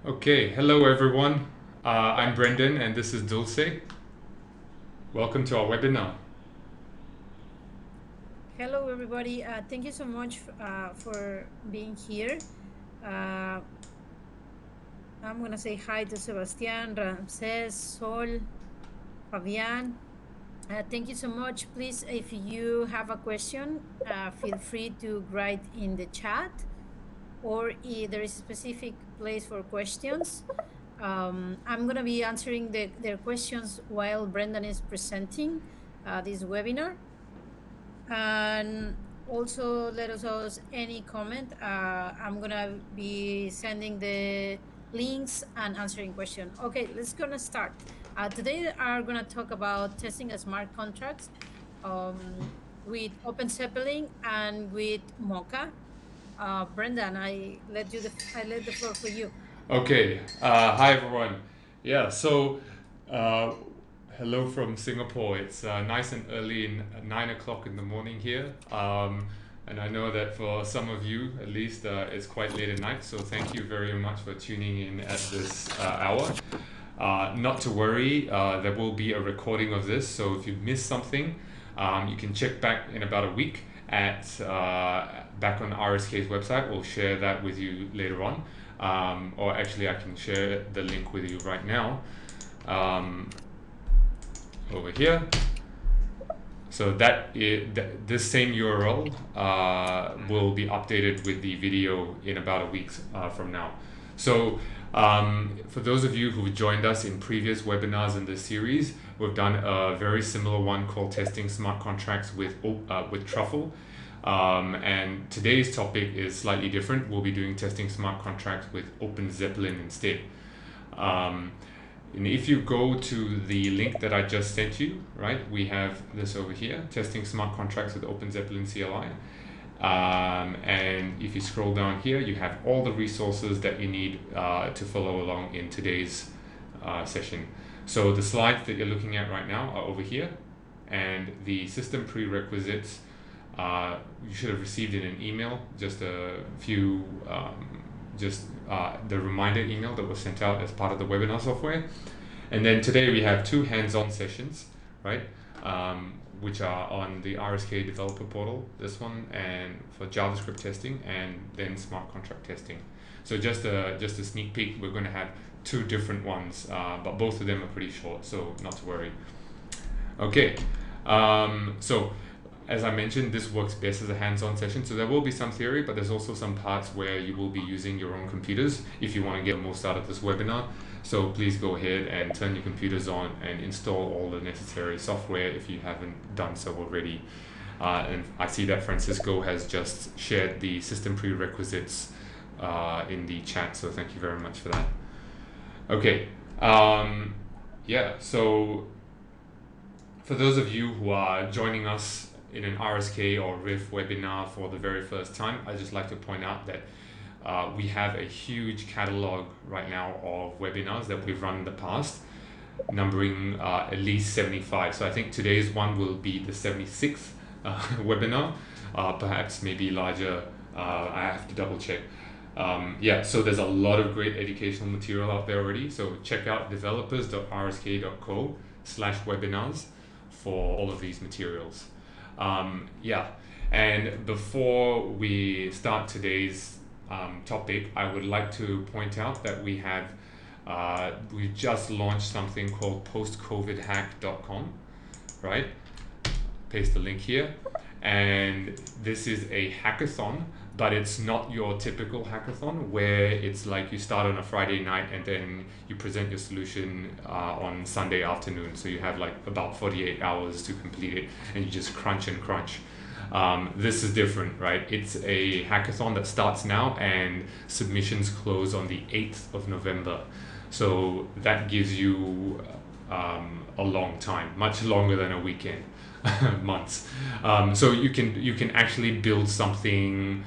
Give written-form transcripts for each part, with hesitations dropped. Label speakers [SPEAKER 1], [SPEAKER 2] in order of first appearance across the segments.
[SPEAKER 1] Okay, hello everyone. I'm Brendan and this is Dulce. Welcome to our webinar.
[SPEAKER 2] Hello, everybody. Thank you so much for being here. I'm going to say hi to Sebastian, Ramses, Sol, Fabian. Thank you so much. Please, if you have a question, feel free to write in the chat, or if there is a specific place for questions. I'm going to be answering their questions while Brendan is presenting this webinar. And also let us know any comment. I'm gonna be sending the links and answering questions. Okay, let's gonna start. Today we are gonna talk about testing smart contracts with OpenZeppelin and with Mocha. Brendan, I let the floor for you.
[SPEAKER 1] Okay, hi everyone. Yeah, so uh, hello from Singapore. It's nice and early, 9 o'clock in the morning here. And I know that for some of you, at least, it's quite late at night. So thank you very much for tuning in at this hour. Not to worry, there will be a recording of this. So if you missed something, you can check back in about a week at back on RSK's website. We'll share that with you later on. Or actually I can share the link with you right now over here. So this same URL will be updated with the video in about a week from now. So for those of you who've joined us in previous webinars in this series, we've done a very similar one called Testing Smart Contracts with Truffle. And today's topic is slightly different. We'll be doing testing smart contracts with OpenZeppelin instead. And if you go to the link that I just sent you, right, we have this over here, testing smart contracts with OpenZeppelin CLI. And if you scroll down here, you have all the resources that you need to follow along in today's session. So the slides that you're looking at right now are over here, and the system prerequisites you should have received in an email, just a few, the reminder email that was sent out as part of the webinar software. And then today we have two hands-on sessions, right, which are on the RSK developer portal, this one, and for JavaScript testing, and then smart contract testing. So just a sneak peek, we're going to have two different ones, but both of them are pretty short, so not to worry. Okay, so as I mentioned, this works best as a hands-on session, so there will be some theory, but there's also some parts where you will be using your own computers if you want to get the most out of this webinar. So please go ahead and turn your computers on and install all the necessary software if you haven't done so already. And I see that Francisco has just shared the system prerequisites in the chat, so thank you very much for that. Okay, yeah, so for those of you who are joining us in an RSK or RIF webinar for the very first time, I'd just like to point out that we have a huge catalog right now of webinars that we've run in the past, numbering at least 75. So I think today's one will be the 76th webinar, perhaps maybe larger. I have to double check. Yeah, so there's a lot of great educational material out there already. So check out developers.rsk.co/webinars for all of these materials. Yeah, and before we start today's topic, I would like to point out that we just launched something called postcovidhack.com, right? Paste the link here, and this is a hackathon, but it's not your typical hackathon where it's like you start on a Friday night and then you present your solution on Sunday afternoon. So you have like about 48 hours to complete it and you just crunch and crunch. This is different, right? It's a hackathon that starts now and submissions close on the 8th of November. So that gives you a long time, much longer than a weekend, months. So you can actually build something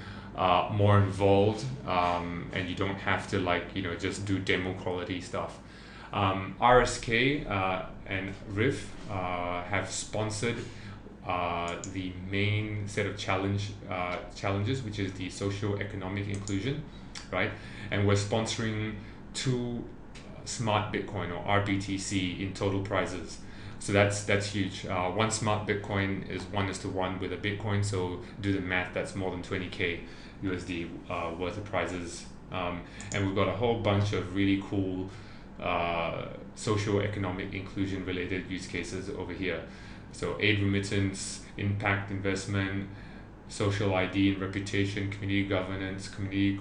[SPEAKER 1] more involved, and you don't have to just do demo quality stuff. RSK and RIF have sponsored the main set of challenges, which is the socio-economic inclusion, right? And we're sponsoring 2 smart Bitcoin or RBTC in total prizes. So that's huge. One smart Bitcoin is 1:1 with a Bitcoin. So do the math. That's more than 20k USD worth of prizes. And we've got a whole bunch of really cool socio-economic inclusion related use cases over here. So aid remittance, impact investment, social ID and reputation, community governance, community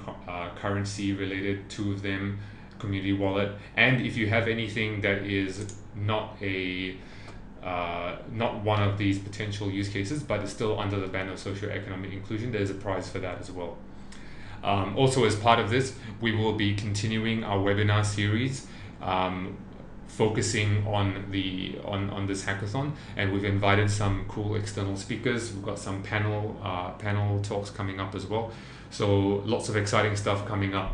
[SPEAKER 1] currency related, 2 of them, community wallet. And if you have anything that is not one of these potential use cases, but is still under the banner of socio-economic inclusion, there's a prize for that as well. Also, as part of this, we will be continuing our webinar series, focusing on this hackathon, and we've invited some cool external speakers. We've got some panel talks coming up as well. So lots of exciting stuff coming up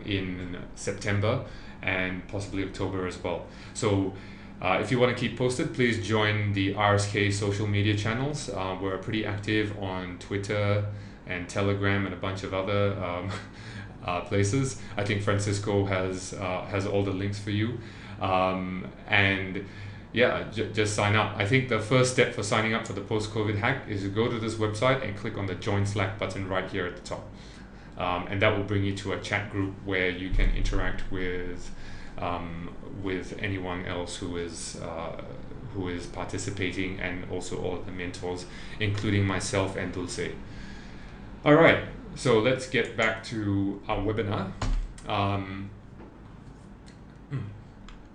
[SPEAKER 1] in September and possibly October as well. So if you want to keep posted, please join the RSK social media channels. We're pretty active on Twitter and Telegram and a bunch of other places. I think Francisco has all the links for you. And yeah, just sign up. I think the first step for signing up for the post-COVID hack is to go to this website and click on the join Slack button right here at the top. And that will bring you to a chat group where you can interact with anyone else who is participating, and also all of the mentors, including myself and Dulce. All right, so let's get back to our webinar.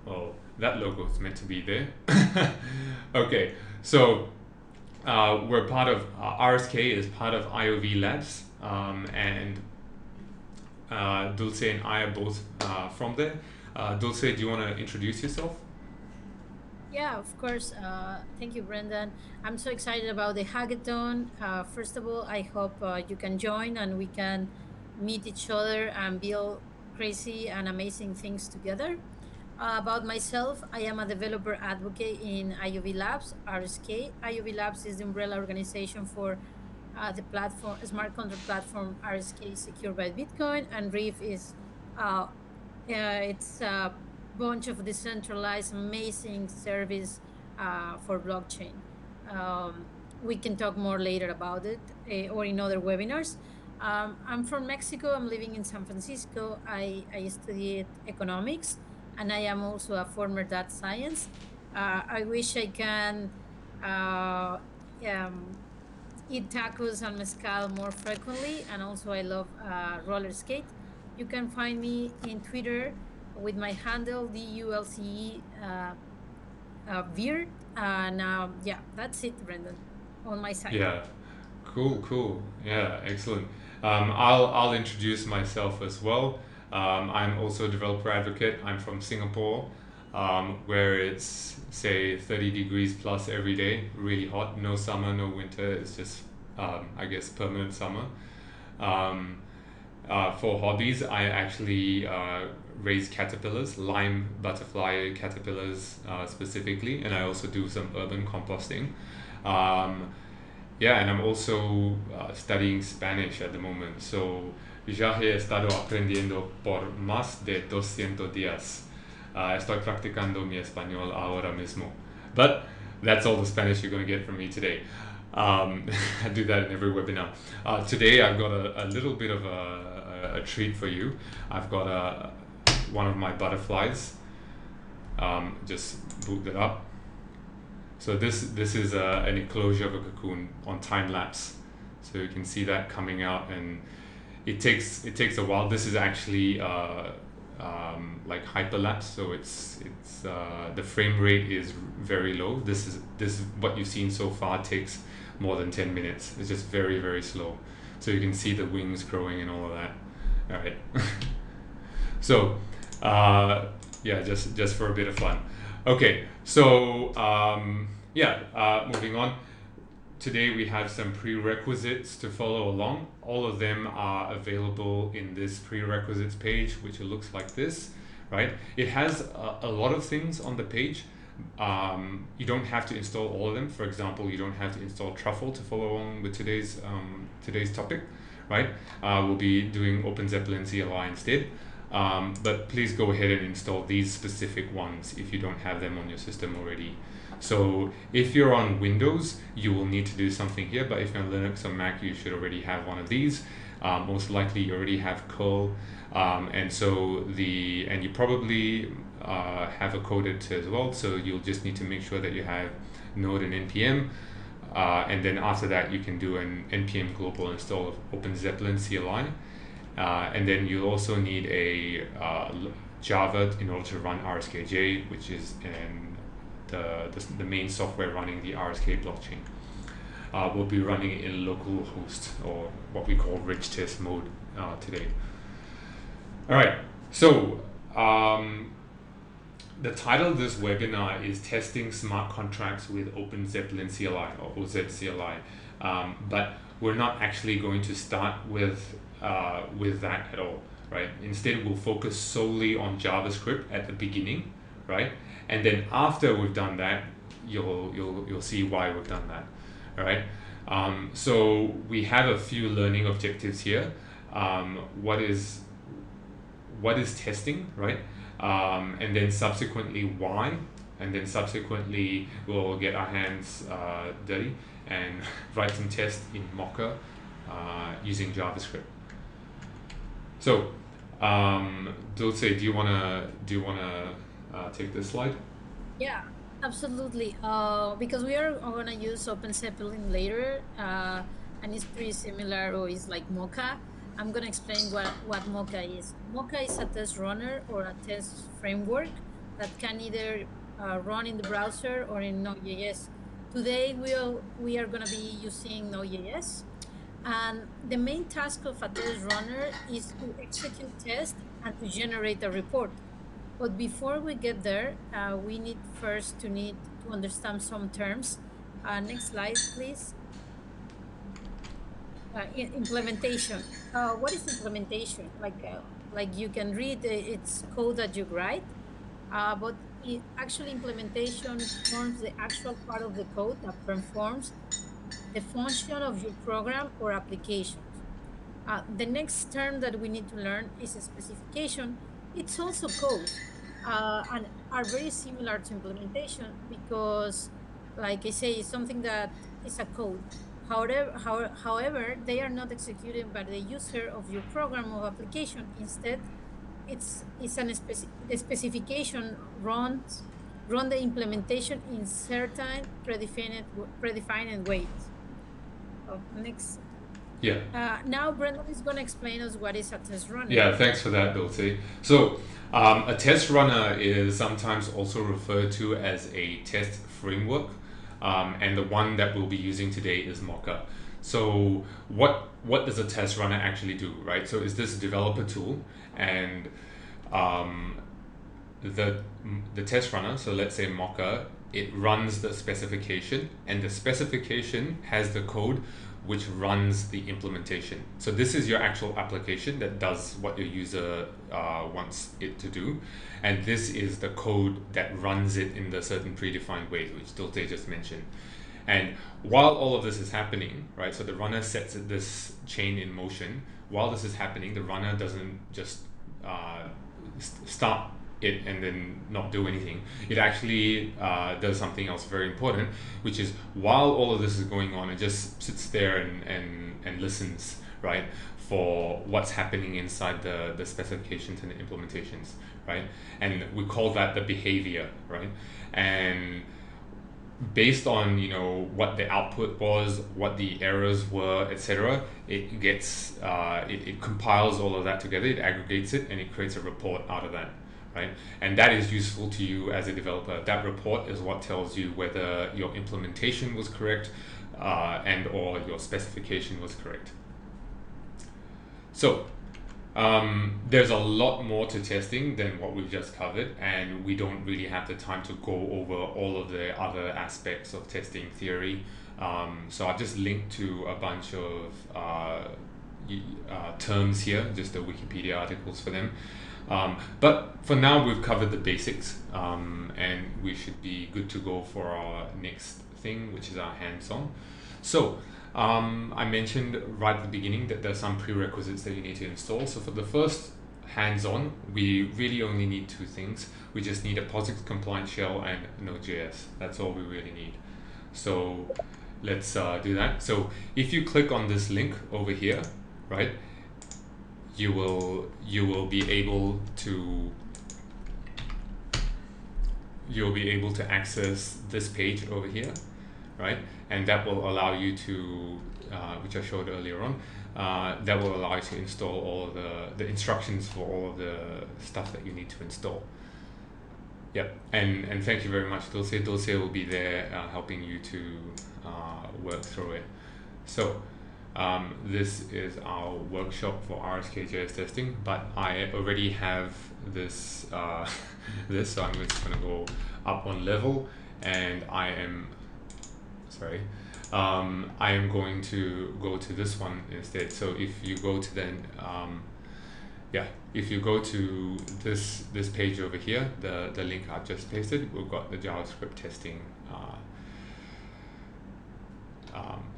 [SPEAKER 1] Well, that logo is meant to be there. Okay, so we're part of RSK is part of IOV Labs, and Dulce and I are both from there. Dulce, do you want to introduce yourself?
[SPEAKER 2] Yeah, of course. Thank you, Brendan. I'm so excited about the hackathon. First of all, I hope you can join and we can meet each other and build crazy and amazing things together. About myself, I am a developer advocate in IOV Labs, RSK. IOV Labs is the umbrella organization for the platform, smart contract platform RSK secured by Bitcoin, and Reef is it's a bunch of decentralized amazing service for blockchain. We can talk more later about it or in other webinars. I'm from Mexico. I'm living in San Francisco. I studied economics, and I am also a former data science. I wish I can eat tacos and mezcal more frequently, and also I love roller skate. You can find me in Twitter with my handle DULCE Veer, and yeah, that's it, Brendan, on my side.
[SPEAKER 1] Yeah, cool. Yeah, excellent. I'll introduce myself as well. I'm also a developer advocate. I'm from Singapore, where it's say 30 degrees plus every day, really hot, no summer, no winter. It's just I guess permanent summer. For hobbies, I actually raise caterpillars, lime butterfly caterpillars specifically, and I also do some urban composting. Yeah, and I'm also studying Spanish at the moment. So ya he estado aprendiendo por más de 200 días. Estoy practicando mi español ahora mismo. But that's all the Spanish you're going to get from me today. I do that in every webinar. Today I've got a little bit of a treat for you. I've got one of my butterflies. Just boot it up. So this is an enclosure of a cocoon on time lapse. So you can see that coming out, and it takes a while. This is actually like hyperlapse, so it's the frame rate is very low. This is what you've seen so far takes more than 10 minutes. It's just very slow. So you can see the wings growing and all of that. All right. So yeah, just for a bit of fun. Okay, so moving on. Today we have some prerequisites to follow along. All of them are available in this prerequisites page, which looks like this, right? It has a lot of things on the page. You don't have to install all of them. For example, you don't have to install Truffle to follow along with today's topic, right? We'll be doing OpenZeppelin CLI instead. but please go ahead and install these specific ones if you don't have them on your system already. So if you're on Windows, you will need to do something here, but if you're on Linux or Mac, you should already have one of these. Most likely you already have curl, and you probably have a code editor as well, so you'll just need to make sure that you have node and npm, and then after that you can do an npm global install of OpenZeppelin CLI, and then you'll also need a Java in order to run RSKJ, which is the main software running the RSK blockchain. We'll be running it in localhost, or what we call rich test mode today. All right, so the title of this webinar is Testing Smart Contracts with OpenZeppelin CLI, or OZ-CLI, but we're not actually going to start with that at all, right? Instead, we'll focus solely on JavaScript at the beginning, right? And then after we've done that, you'll see why we've done that. All right. So we have a few learning objectives here. What is testing, right? And then subsequently why, and then subsequently we'll get our hands dirty and write some tests in Mocha using JavaScript. So, Dulce, do you wanna take this slide?
[SPEAKER 2] Yeah, absolutely. Because we are going to use OpenZeppelin later, and it's pretty similar, or it's like Mocha. I'm going to explain what Mocha is. Mocha is a test runner or a test framework that can either run in the browser or in Node.js. Today we are going to be using Node.js, and the main task of a test runner is to execute tests and to generate a report. But before we get there, we need to understand some terms. Next slide, please. Implementation. What is implementation? Like you can read it's code that you write, but actually implementation forms the actual part of the code that performs the function of your program or application. The next term that we need to learn is a specification. It's also code, and are very similar to implementation because, like I say, it's something that is a code. However, they are not executed by the user of your program or application. Instead, the specification runs the implementation in certain predefined ways. Next.
[SPEAKER 1] Yeah.
[SPEAKER 2] Now Brendan is going to explain us what is a test runner.
[SPEAKER 1] Yeah, thanks for that, Dulce. So a test runner is sometimes also referred to as a test framework, and the one that we'll be using today is Mocha. So what does a test runner actually do, right? So is this a developer tool, and the test runner, so let's say Mocha, it runs the specification, and the specification has the code which runs the implementation. So this is your actual application that does what your user wants it to do. And this is the code that runs it in the certain predefined ways, which Dulce just mentioned. And while all of this is happening, right, so the runner sets this chain in motion. While this is happening, the runner doesn't just start it and then not do anything. It actually does something else very important, which is while all of this is going on, it just sits there and listens, right, for what's happening inside the specifications and the implementations, right? And we call that the behavior, right? And based on what the output was, what the errors were, etc., it gets it compiles all of that together, it aggregates it, and it creates a report out of that. Right? And that is useful to you as a developer. That report is what tells you whether your implementation was correct and or your specification was correct. So there's a lot more to testing than what we've just covered, and we don't really have the time to go over all of the other aspects of testing theory. So I've just linked to a bunch of terms here, just the Wikipedia articles for them. But for now, we've covered the basics, and we should be good to go for our next thing, which is our hands-on. So I mentioned right at the beginning that there's some prerequisites that you need to install. So for the first hands-on, we really only need two things. We just need a POSIX compliant shell and Node.js. That's all we really need. So let's do that. So if you click on this link over here, right, you will be able to access this page over here, right? And that will allow you to, which I showed earlier on, that will allow you to install all of the instructions for all of the stuff that you need to install. Yep, and thank you very much, Dulce. Dulce will be there helping you to work through it. So this is our workshop for RSK.js testing, but I already have this, so I'm just going to go up one level, and I am going to go to this one instead. So if you go to if you go to this page over here, the link I've just pasted, we've got the JavaScript testing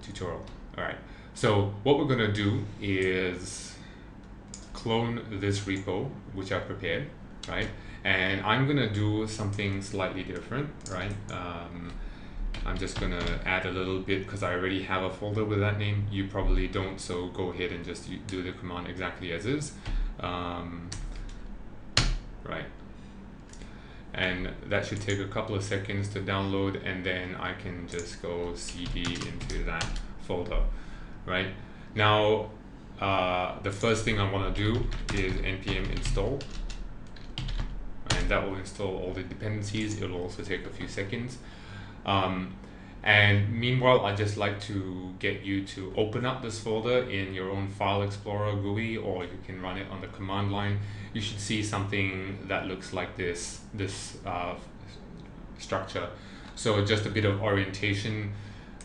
[SPEAKER 1] tutorial. All right. So what we're going to do is clone this repo, which I've prepared, right? And I'm going to do something slightly different, right? I'm just going to add a little bit because I already have a folder with that name. You probably don't, so go ahead and just do the command exactly as is. Right. And that should take a couple of seconds to download, and then I can just go cd into that folder. Right now, the first thing I want to do is npm install, and that will install all the dependencies. It will also take a few seconds. And meanwhile, I just like to get you to open up this folder in your own File Explorer GUI, or you can run it on the command line. You should see something that looks like this structure. So just a bit of orientation.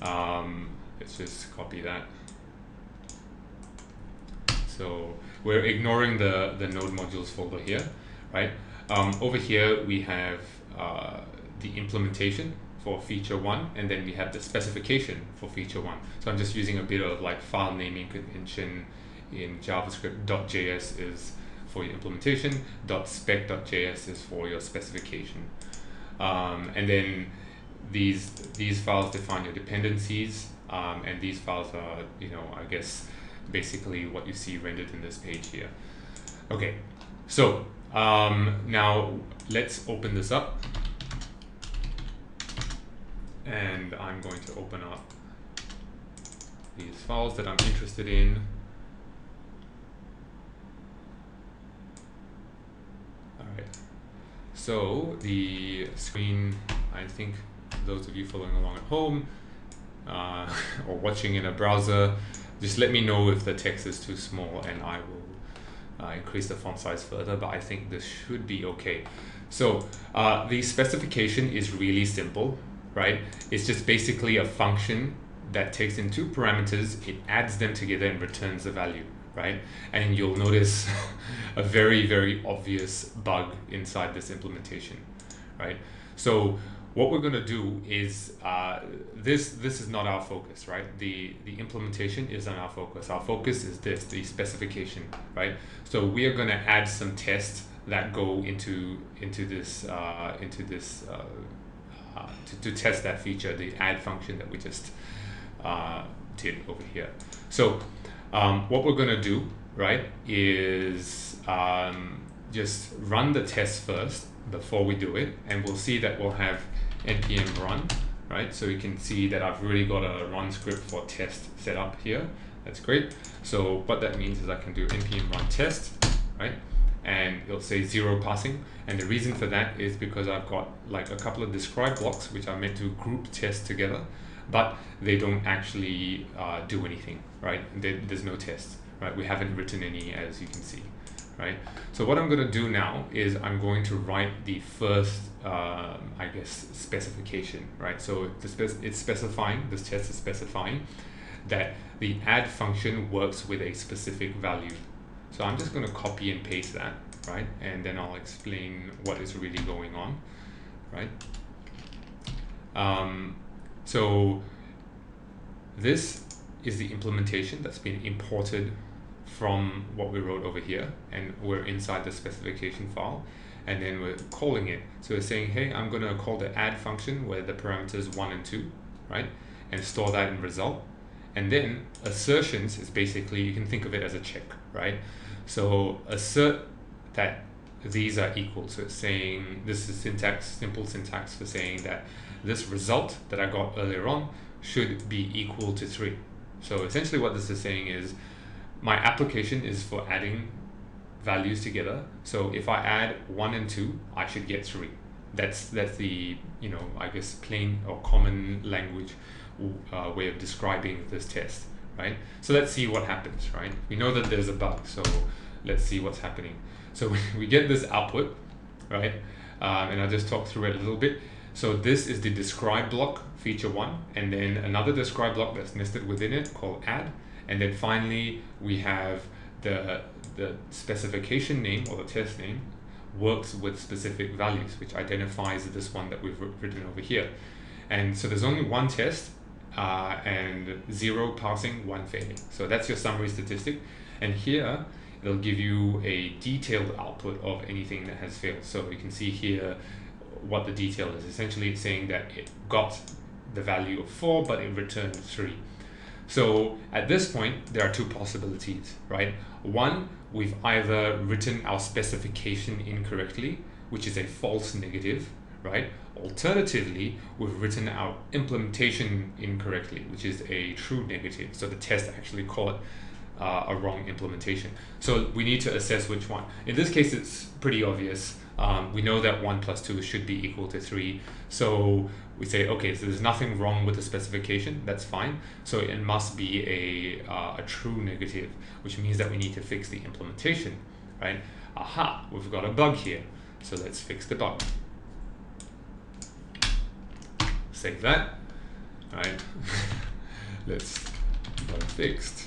[SPEAKER 1] Let's just copy that. So we're ignoring the node modules folder here, right? Over here we have the implementation for feature 1, and then we have the specification for feature 1. So I'm just using a bit of like file naming convention in JavaScript. .js is for your implementation, .spec.js is for your specification. And then these files define your dependencies, and these files are, I guess, basically what you see rendered in this page here. Okay, so now let's open this up. And I'm going to open up these files that I'm interested in. All right. So the screen, I think those of you following along at home or watching in a browser, just let me know if the text is too small, and I will increase the font size further, but I think this should be okay. So the specification is really simple. Right? It's just basically a function that takes in two parameters, it adds them together and returns the value, right? And you'll notice a very, very obvious bug inside this implementation, right? So what we're going to do is, this is not our focus, right? The implementation isn't our focus. Our focus is this, the specification, right? So we are going to add some tests that go into this to test that feature, the add function that we just did over here. So what we're going to do, right, is just run the test first before we do it, and we'll see that we'll have npm run, right? So you can see that I've really got a run script for test set up here. That's great. So what that means is I can do npm run test, right? And it'll say 0 passing, and the reason for that is because I've got like a couple of describe blocks which are meant to group test together, but they don't actually do anything, right? There's no test, right? We haven't written any, as you can see, right? So what I'm going to do now is I'm going to write the first I guess specification, right? So it's specifying, this test is specifying that the add function works with a specific value. So I'm just going to copy and paste that, right? And then I'll explain what is really going on, right? So this is the implementation that's been imported from what we wrote over here, and we're inside the specification file, and then we're calling it. So we're saying, hey, I'm going to call the add function where the parameters 1 and 2, right, and store that in result. And then assertions is basically, you can think of it as a check, right? So assert that these are equal. So it's saying, this is syntax, simple syntax for saying that this result that I got earlier on should be equal to 3. So essentially what this is saying is, my application is for adding values together. So if I add 1 and 2, I should get 3. That's the, you know, I guess plain or common language way of describing this test, right? So let's see what happens, right? We know that there's a bug, so let's see what's happening. So we get this output, right? And I'll just talk through it a little bit. So this is the describe block, feature 1, and then another describe block that's nested within it called add. And then finally, we have the specification name, or the test name, works with specific values, which identifies this one that we've written over here. And so there's only one test, and 0 passing, 1 failing. So that's your summary statistic. And here, it'll give you a detailed output of anything that has failed. So you can see here what the detail is. Essentially, it's saying that it got the value of 4, but it returned 3. So at this point, there are two possibilities, right? One, we've either written our specification incorrectly, which is a false negative, right? Alternatively, we've written our implementation incorrectly, which is a true negative. So the test actually caught a wrong implementation. So we need to assess which one. In this case, it's pretty obvious. We know that 1 plus 2 should be equal to 3. So we say, okay, so there's nothing wrong with the specification. That's fine. So it must be a true negative, which means that we need to fix the implementation, right? Aha, we've got a bug here. So let's fix the bug. Save that, right? Let's bug fixed.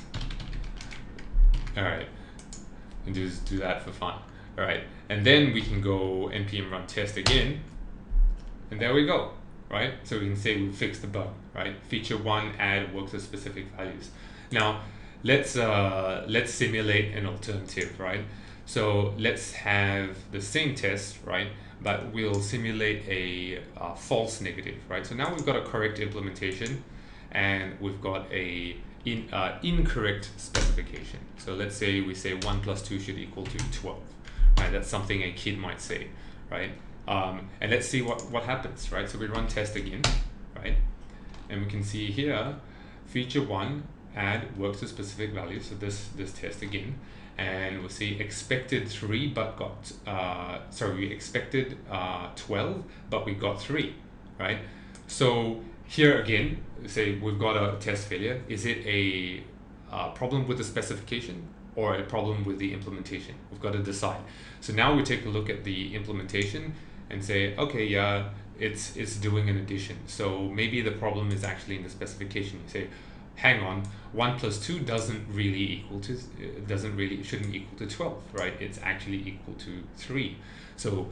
[SPEAKER 1] All right, and just do that for fun. All right, and then we can go npm run test again, and there we go, right? So we can say we fixed the bug, right? Feature 1 add works with specific values. Now let's simulate an alternative, right? So let's have the same test, right? But we'll simulate a false negative, right? So now we've got a correct implementation, and we've got a incorrect specification. So let's say we say 1 plus 2 should equal to 12, right? That's something a kid might say, right? And let's see what happens, right? So we run test again, right? And we can see here, feature 1 add works with specific values. So this test again, and we'll see expected 3, but got we expected 12, but we got 3, right? So here again, say we've got a test failure. Is it a problem with the specification or a problem with the implementation? We've got to decide. So now we take a look at the implementation and say, okay, yeah, it's doing an addition. So maybe the problem is actually in the specification. You say, hang on, 1 plus 2 shouldn't equal to 12, right? It's actually equal to 3. So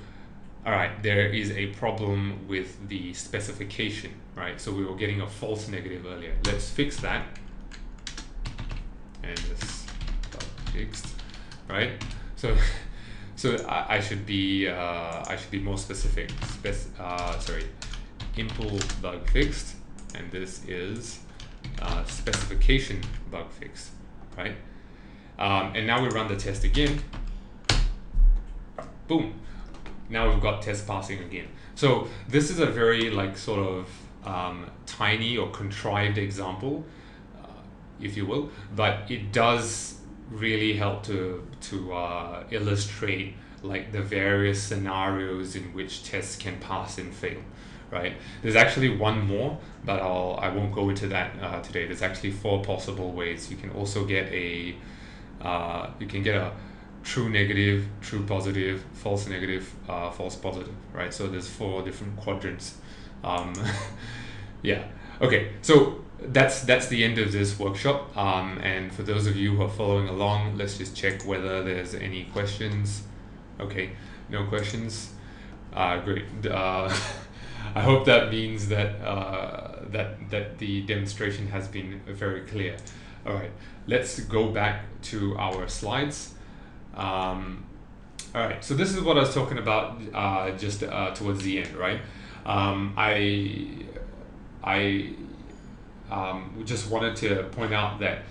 [SPEAKER 1] all right, there is a problem with the specification, right? So we were getting a false negative earlier. Let's fix that. And this bug fixed, right? So I should be more specific. Impl bug fixed, and this is specification bug fixed, right? And now we run the test again. Boom. Now we've got test passing again. So this is a very sort of tiny or contrived example, if you will, but it does really help to illustrate the various scenarios in which tests can pass and fail, right? There's actually one more, but I won't go into that today. There's actually 4 possible ways. You can also get a true negative, true positive, false negative, false positive, right? So there's 4 different quadrants. Yeah. Okay. So that's the end of this workshop. And for those of you who are following along, let's just check whether there's any questions. Okay. No questions. Great. I hope that means that that the demonstration has been very clear. All right, let's go back to our slides. All right, so this is what I was talking about just towards the end, right? I just wanted to point out that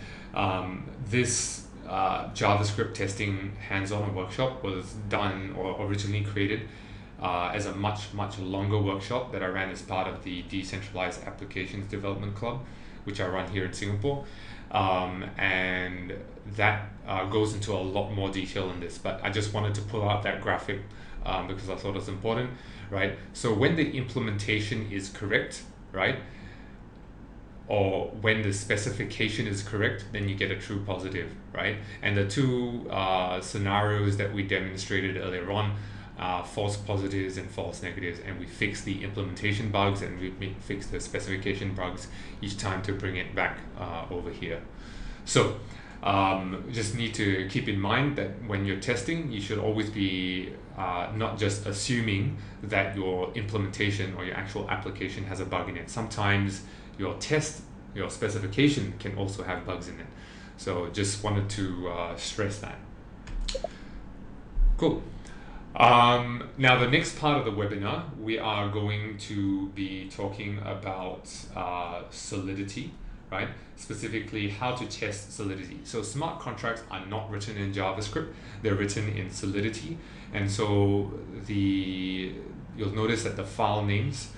[SPEAKER 1] this JavaScript testing hands-on workshop was done or originally created as a much longer workshop that I ran as part of the Decentralized Applications Development Club, which I run here in Singapore. And that goes into a lot more detail in this, but I just wanted to pull out that graphic because I thought it was important, right? So when the implementation is correct, right, or when the specification is correct, then you get a true positive, right? And the two scenarios that we demonstrated earlier on, false positives and false negatives, and we fix the implementation bugs and we fix the specification bugs each time to bring it back over here. So just need to keep in mind that when you're testing, you should always be not just assuming that your implementation or your actual application has a bug in it. Sometimes your specification can also have bugs in it. So just wanted to stress that. Cool. Now the next part of the webinar, we are going to be talking about Solidity, right? Specifically how to test Solidity. So smart contracts are not written in JavaScript, they're written in Solidity. And so you'll notice that the file names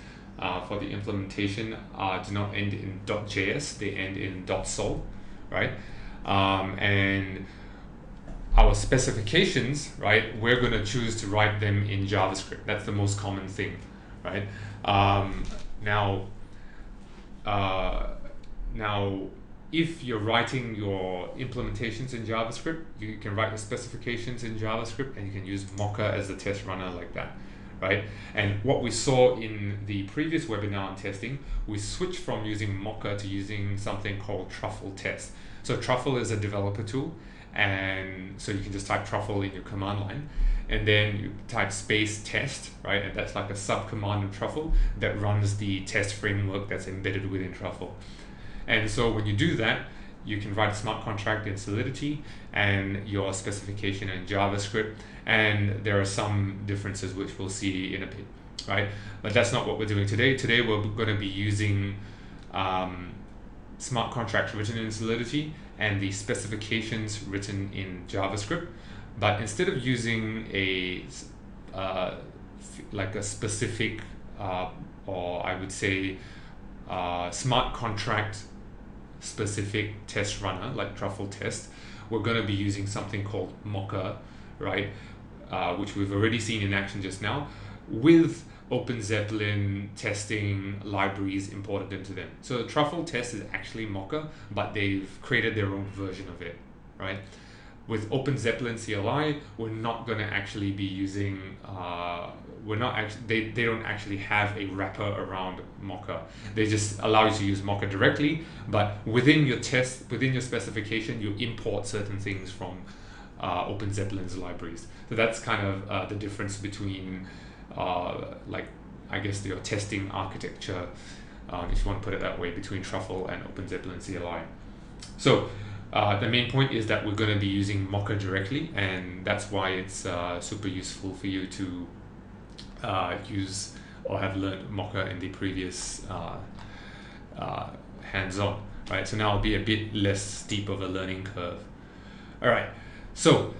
[SPEAKER 1] for the implementation do not end in .js, they end in .sol, right? And our specifications, right, we're going to choose to write them in JavaScript. That's the most common thing, right? Now, if you're writing your implementations in JavaScript, you can write the specifications in JavaScript and you can use Mocha as the test runner like that, right? And what we saw in the previous webinar on testing, we switched from using Mocha to using something called truffle test. So truffle is a developer tool, and so you can just type truffle in your command line and then you type space test, right? And that's like a sub command of truffle that runs the test framework that's embedded within truffle. And so when you do that, you can write a smart contract in Solidity and your specification in JavaScript, and there are some differences which we'll see in a bit, right? But that's not what we're doing today. Today we're going to be using smart contracts written in Solidity and the specifications written in JavaScript, but instead of using a like a specific or I would say smart contract specific test runner like truffle test, we're going to be using something called Mocha, right, which we've already seen in action just now, with OpenZeppelin testing libraries imported into them. So the truffle test is actually Mocha, but they've created their own version of it, right? With OpenZeppelin CLI, we're not going to actually be using, they don't actually have a wrapper around Mocha. They just allow you to use Mocha directly, but within your test, within your specification, you import certain things from OpenZeppelin's libraries. So that's kind of the difference between like, I guess, your testing architecture, if you want to put it that way, between Truffle and OpenZeppelin CLI. So the main point is that we're going to be using Mocha directly, and that's why it's super useful for you to use or have learned Mocha in the previous hands-on, right? So now it'll be a bit less steep of a learning curve. All right, so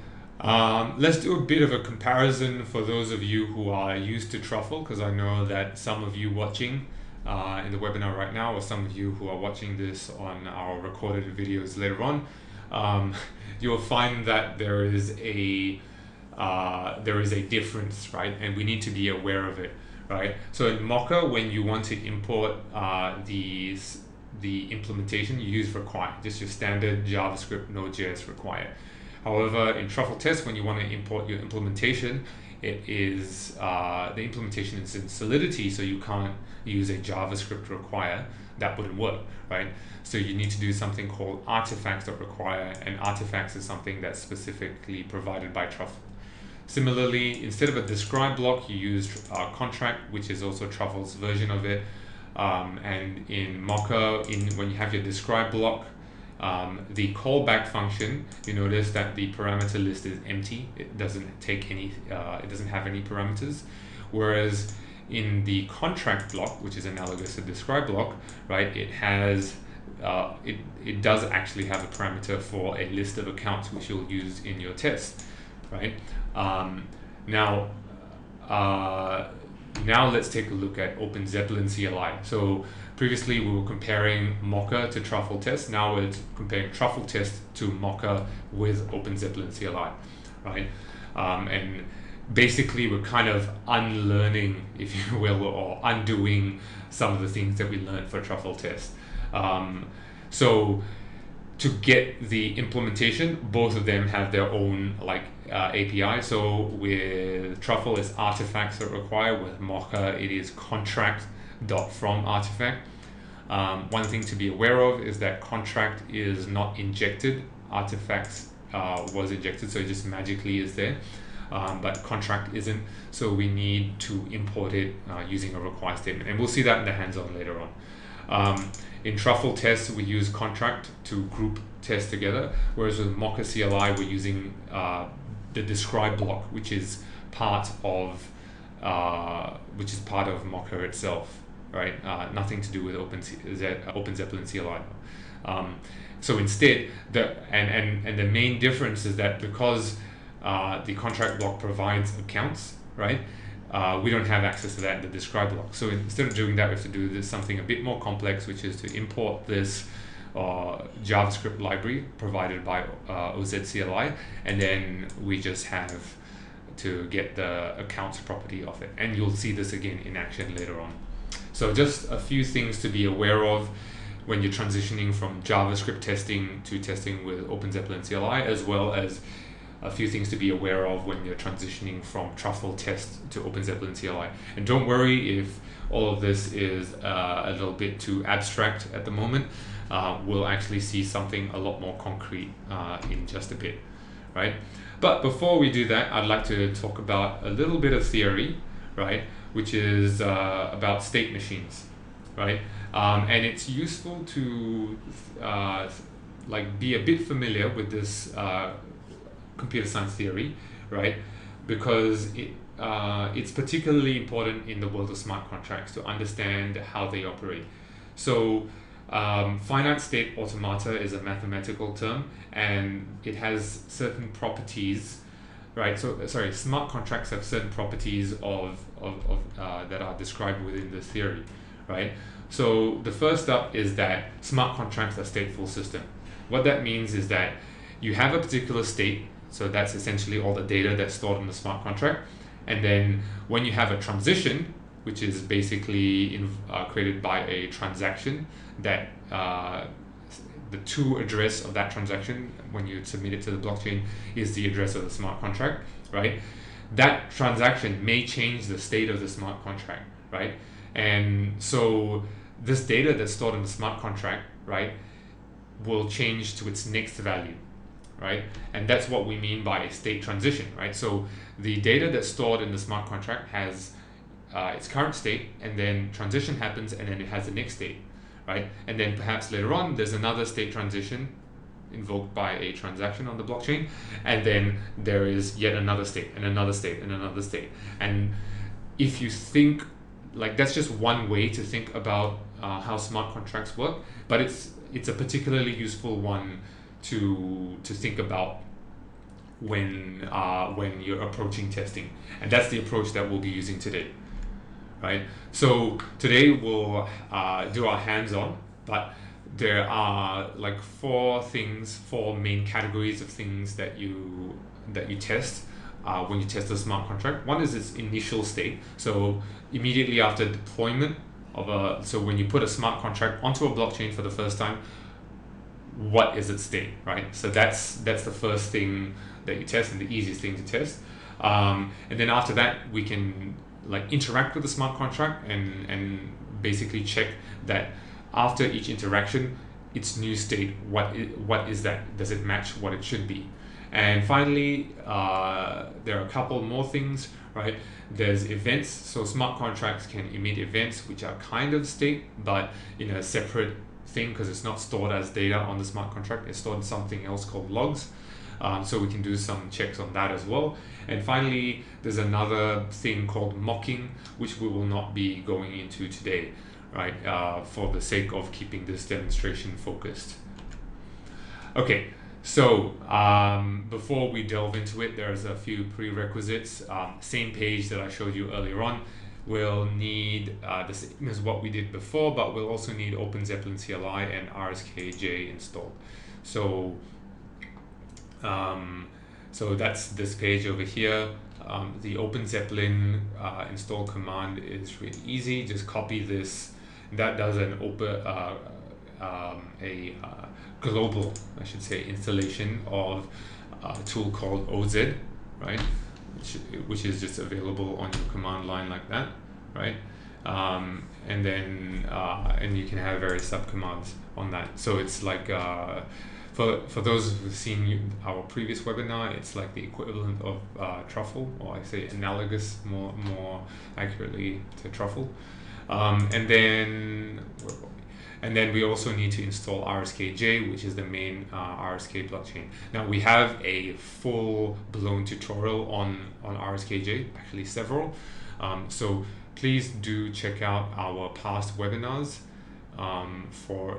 [SPEAKER 1] let's do a bit of a comparison for those of you who are used to Truffle, because I know that some of you watching in the webinar right now, or some of you who are watching this on our recorded videos later on, you'll find that there is a difference, right? And we need to be aware of it, right? So in Mocha, when you want to import the implementation, you use require, just your standard JavaScript Node.js require. However, in Truffle Test, when you want to import your implementation, it is the implementation is in Solidity, so you can't use a JavaScript require. That wouldn't work, right? So you need to do something called artifacts.require, and artifacts is something that's specifically provided by Truffle. Similarly, instead of a describe block, you use contract, which is also Truffle's version of it. And in Mocha, when you have your describe block, The callback function, you notice that the parameter list is empty. It doesn't take any, it doesn't have any parameters. Whereas in the contract block, which is analogous to the describe block, right, it has, it does actually have a parameter for a list of accounts which you'll use in your test, right? Now let's take a look at OpenZeppelin CLI. So previously we were comparing mocha to truffle test. Now we're comparing truffle test to mocha with OpenZeppelin CLI, right? And basically we're kind of unlearning, if you will, or undoing some of the things that we learned for truffle test. So to get the implementation, both of them have their own API. So with truffle, it's artifacts that require. With mocha, it is contract.from artifact. One thing to be aware of is that contract is not injected. Artifacts was injected, so it just magically is there. But contract isn't, so we need to import it using a require statement, and we'll see that in the hands-on later on. In truffle tests, we use contract to group tests together, whereas with mocha CLI, we're using the describe block, which is part of mocha itself, right? Nothing to do with OpenZeppelin CLI. So instead, the main difference is that because the contract block provides accounts, right? We don't have access to that in the describe block. So instead of doing that, we have to do this something a bit more complex, which is to import this JavaScript library provided by OZCLI, and then we just have to get the accounts property of it. And you'll see this again in action later on. So just a few things to be aware of when you're transitioning from JavaScript testing to testing with OpenZeppelin CLI, as well as a few things to be aware of when you're transitioning from truffle test to OpenZeppelin CLI. And don't worry if all of this is a little bit too abstract at the moment. We'll actually see something a lot more concrete in just a bit, right? But before we do that, I'd like to talk about a little bit of theory, right? Which is about state machines, right? And it's useful to be a bit familiar with this computer science theory, right? Because it's particularly important in the world of smart contracts to understand how they operate. So finite state automata is a mathematical term, and it has certain properties, right? So sorry, smart contracts have certain properties of that are described within this theory, right? So the first up is that smart contracts are stateful system. What that means is that you have a particular state. So that's essentially all the data that's stored in the smart contract. And then when you have a transition, which is basically created by a transaction, that the to address of that transaction, when you submit it to the blockchain, is the address of the smart contract, right? That transaction may change the state of the smart contract, right? And so this data that's stored in the smart contract, right, will change to its next value, right? And that's what we mean by a state transition, right? So the data that's stored in the smart contract has its current state, and then transition happens, and then it has the next state, right? And then perhaps later on, there's another state transition invoked by a transaction on the blockchain, and then there is yet another state, and another state, and another state. And if you think, that's just one way to think about how smart contracts work, but it's a particularly useful one to think about when you're approaching testing, and that's the approach that we'll be using today, right? So today we'll do our hands-on, but there are four main categories of things that you test when you test a smart contract. One is its initial state. So immediately after deployment so when you put a smart contract onto a blockchain for the first time, what is its state, right? So that's the first thing that you test, and the easiest thing to test. And then after that, we can interact with the smart contract and basically check that after each interaction, its new state, what is that? Does it match what it should be? And finally, there are a couple more things, right? There's events. So smart contracts can emit events, which are kind of state, but in a separate thing because it's not stored as data on the smart contract. It's stored in something else called logs. So we can do some checks on that as well. And finally, there's another thing called mocking, which we will not be going into today, right? For the sake of keeping this demonstration focused. Okay, so before we delve into it, there's a few prerequisites. Same page that I showed you earlier on. We'll need the same as what we did before, but we'll also need OpenZeppelin CLI and RSKJ installed. So so that's this page over here. The OpenZeppelin install command is really easy. Just copy this. That does an global, I should say, installation of a tool called OZ, right? Which is just available on your command line like that, right? And then and you can have various subcommands on that. So it's like for those who've seen our previous webinar, it's like the equivalent of truffle, or I say analogous more accurately to truffle. And then we also need to install RSKJ, which is the main RSK blockchain. Now we have a full-blown tutorial on RSKJ, actually several. So please do check out our past webinars for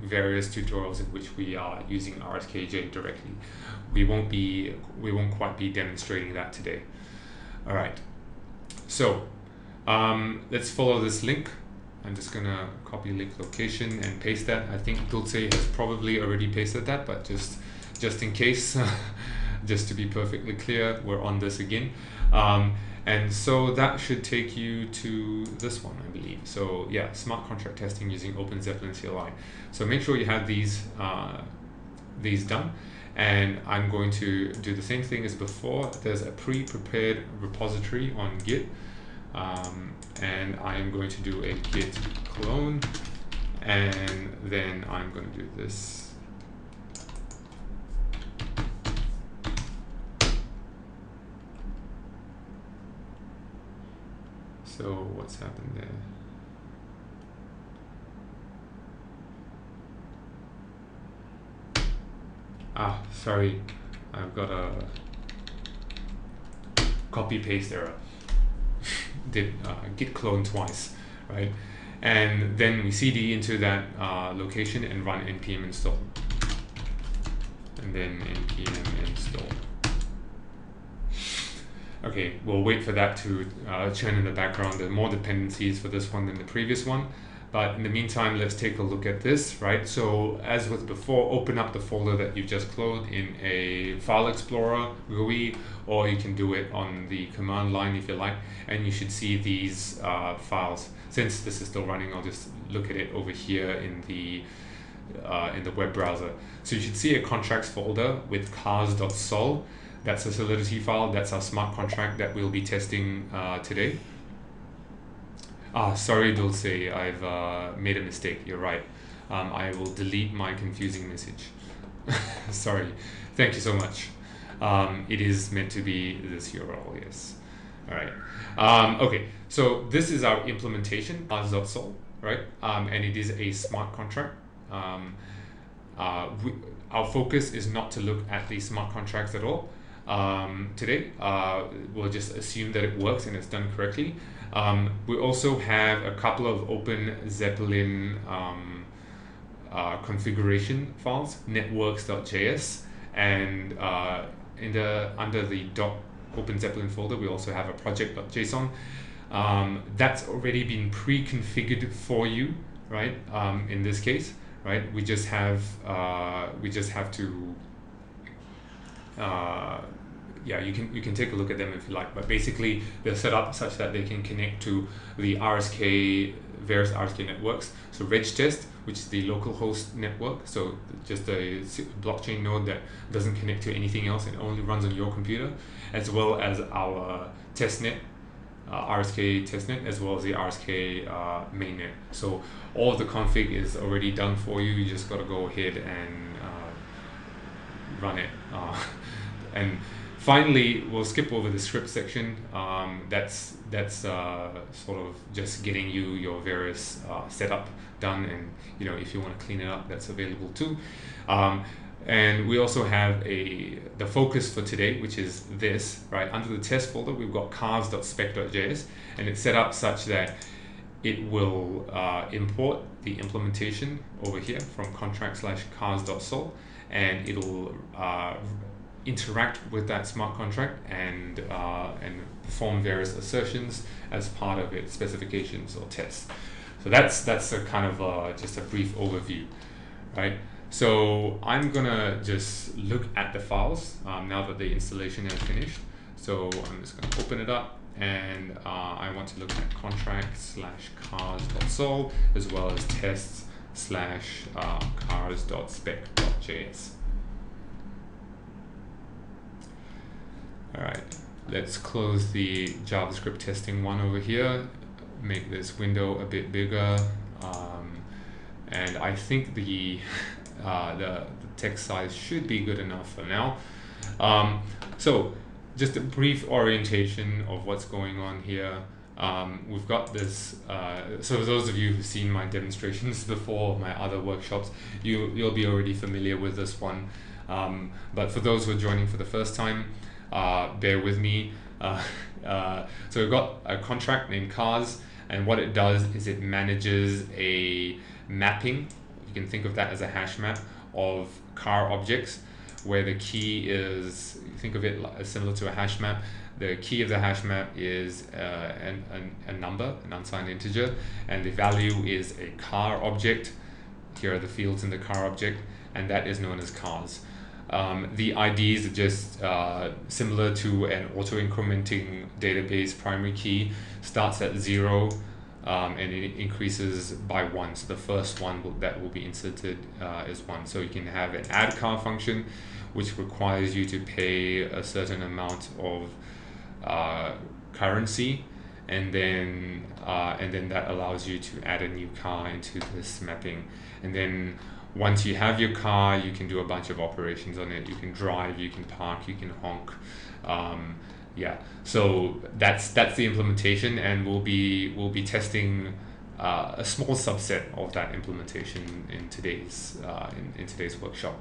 [SPEAKER 1] various tutorials in which we are using RSKJ directly. We won't quite be demonstrating that today. All right. So let's follow this link. I'm just gonna copy link location and paste that. I think Dulce has probably already pasted that, but just in case, just to be perfectly clear, we're on this again. And so that should take you to this one, I believe. So yeah, smart contract testing using OpenZeppelin CLI. So make sure you have these done. And I'm going to do the same thing as before. There's a pre-prepared repository on Git. And I am going to do a git clone. And then I'm going to do this. So what's happened there? Sorry, I've got a copy paste error. Did git clone twice, right? And then we cd into that location and run npm install. And then npm install. Okay, we'll wait for that to churn in the background. There are more dependencies for this one than the previous one. But in the meantime, let's take a look at this, right? So as with before, open up the folder that you've just cloned in a file explorer GUI, or you can do it on the command line if you like, and you should see these files. Since this is still running, I'll just look at it over here in the web browser. So you should see a contracts folder with cars.sol. That's a Solidity file. That's our smart contract that we'll be testing today. Sorry, Dulce, I've made a mistake. You're right. I will delete my confusing message. Sorry. Thank you so much. It is meant to be this URL, yes. All right. Okay, so this is our implementation, cars.sol, right? And it is a smart contract. Our focus is not to look at the smart contracts at all. Today, we'll just assume that it works and it's done correctly. We also have a couple of OpenZeppelin configuration files, networks.js, and under the .OpenZeppelin folder, we also have a project.json. That's already been pre-configured for you, right? In this case, right? We just have to. Yeah, you can take a look at them if you like, but basically they're set up such that they can connect to the various RSK networks. So regtest, which is the local host network, so just a blockchain node that doesn't connect to anything else and only runs on your computer, as well as our testnet, RSK testnet, as well as the RSK mainnet. So all of the config is already done for you. You just got to go ahead and run it. And Finally, we'll skip over the script section. That's sort of just getting you your various setup done, and if you want to clean it up, that's available too. And we also have the focus for today, which is this, right? Under the test folder, we've got cars.spec.js, and it's set up such that it will import the implementation over here from contract/cars.sol, and it'll interact with that smart contract and perform various assertions as part of its specifications or tests. So that's a kind of just a brief overview, right? So I'm gonna just look at the files now that the installation has finished. So I'm just gonna open it up, and I want to look at contract/cars.sol as well as tests/cars.spec.js. All right, let's close the JavaScript testing one over here, make this window a bit bigger, and I think the text size should be good enough for now. So just a brief orientation of what's going on here. We've got this, so for those of you who've seen my demonstrations before, my other workshops, you'll be already familiar with this one. But for those who are joining for the first time, bear with me. So we've got a contract named cars, and what it does is it manages a mapping. You can think of that as a hash map of car objects, where the key is, think of it similar to a hash map. The key of the hash map is a number, an unsigned integer, and the value is a car object. Here are the fields in the car object, and that is known as cars. The IDs are just similar to an auto-incrementing database primary key. Starts at 0 and it increases by 1. So the first one that will be inserted is 1. So you can have an add car function, which requires you to pay a certain amount of currency, and then that allows you to add a new car into this mapping. And then once you have your car, you can do a bunch of operations on it. You can drive, you can park, you can honk. Yeah, so that's the implementation, and we'll be testing a small subset of that implementation in today's workshop.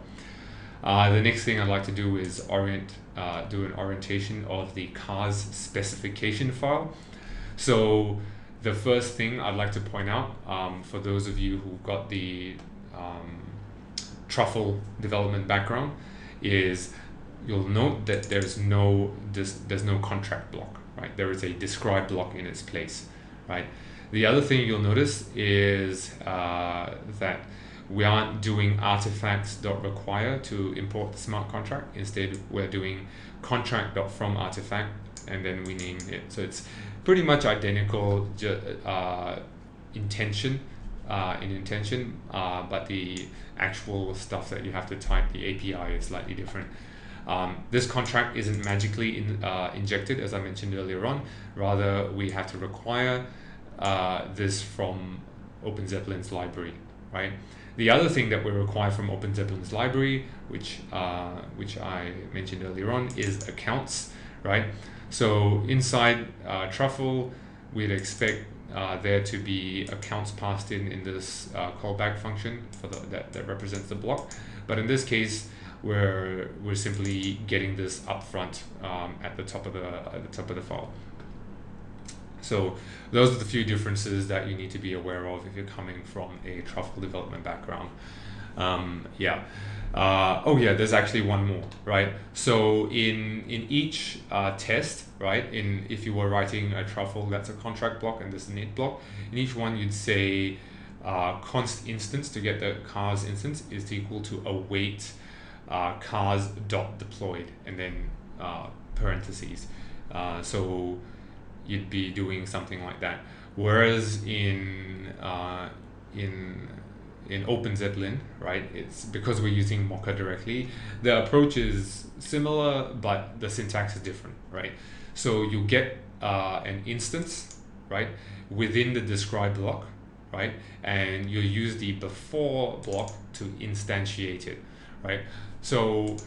[SPEAKER 1] The next thing I'd like to do is do an orientation of the cars specification file. So the first thing I'd like to point out, for those of you who've got the truffle development background, is you'll note that there's no contract block, right? There is a describe block in its place, right? The other thing you'll notice is that we aren't doing artifacts.require to import the smart contract. Instead, we're doing contract.fromArtifact, and then we name it. So it's pretty much identical intention, but the actual stuff that you have to type, the API, is slightly different. This contract isn't magically injected, as I mentioned earlier on. Rather, we have to require this from OpenZepplin's library, right? The other thing that we require from OpenZepplin's library, which I mentioned earlier on, is accounts, right? So inside Truffle, we'd expect there to be accounts passed in this callback function for that represents the block. But in this case, we're simply getting this upfront at the top of the file. So those are the few differences that you need to be aware of if you're coming from a Truffle development background. There's actually one more, right? So in each test, right, if you were writing a Truffle, that's a contract block and this init block, in each one you'd say const instance to get the cars instance is equal to await cars dot deployed, and then parentheses. So you'd be doing something like that. Whereas in OpenZeppelin, right, it's because we're using mocha directly, the approach is similar, but the syntax is different, right? So you get an instance, right, within the describe block, right, and you use the before block to instantiate it, right? So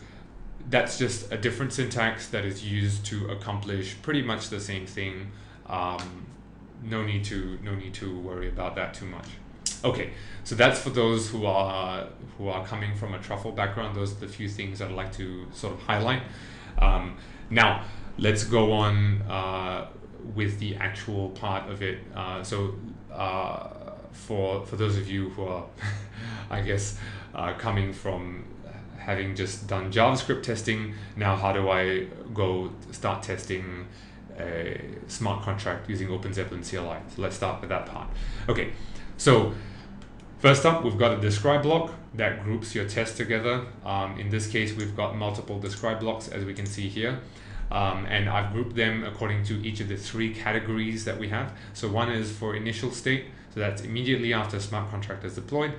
[SPEAKER 1] that's just a different syntax that is used to accomplish pretty much the same thing. No need to worry about that too much. Okay, so that's for those who are coming from a truffle background. Those are the few things I'd like to sort of highlight. Now let's go on with the actual part of it. For those of you who are, I guess, coming from having just done JavaScript testing, now how do I go start testing a smart contract using OpenZeppelin CLI? So let's start with that part. Okay, so first up, we've got a describe block that groups your tests together. In this case, we've got multiple describe blocks, as we can see here. And I've grouped them according to each of the 3 categories that we have. So one is for initial state, so that's immediately after a smart contract is deployed,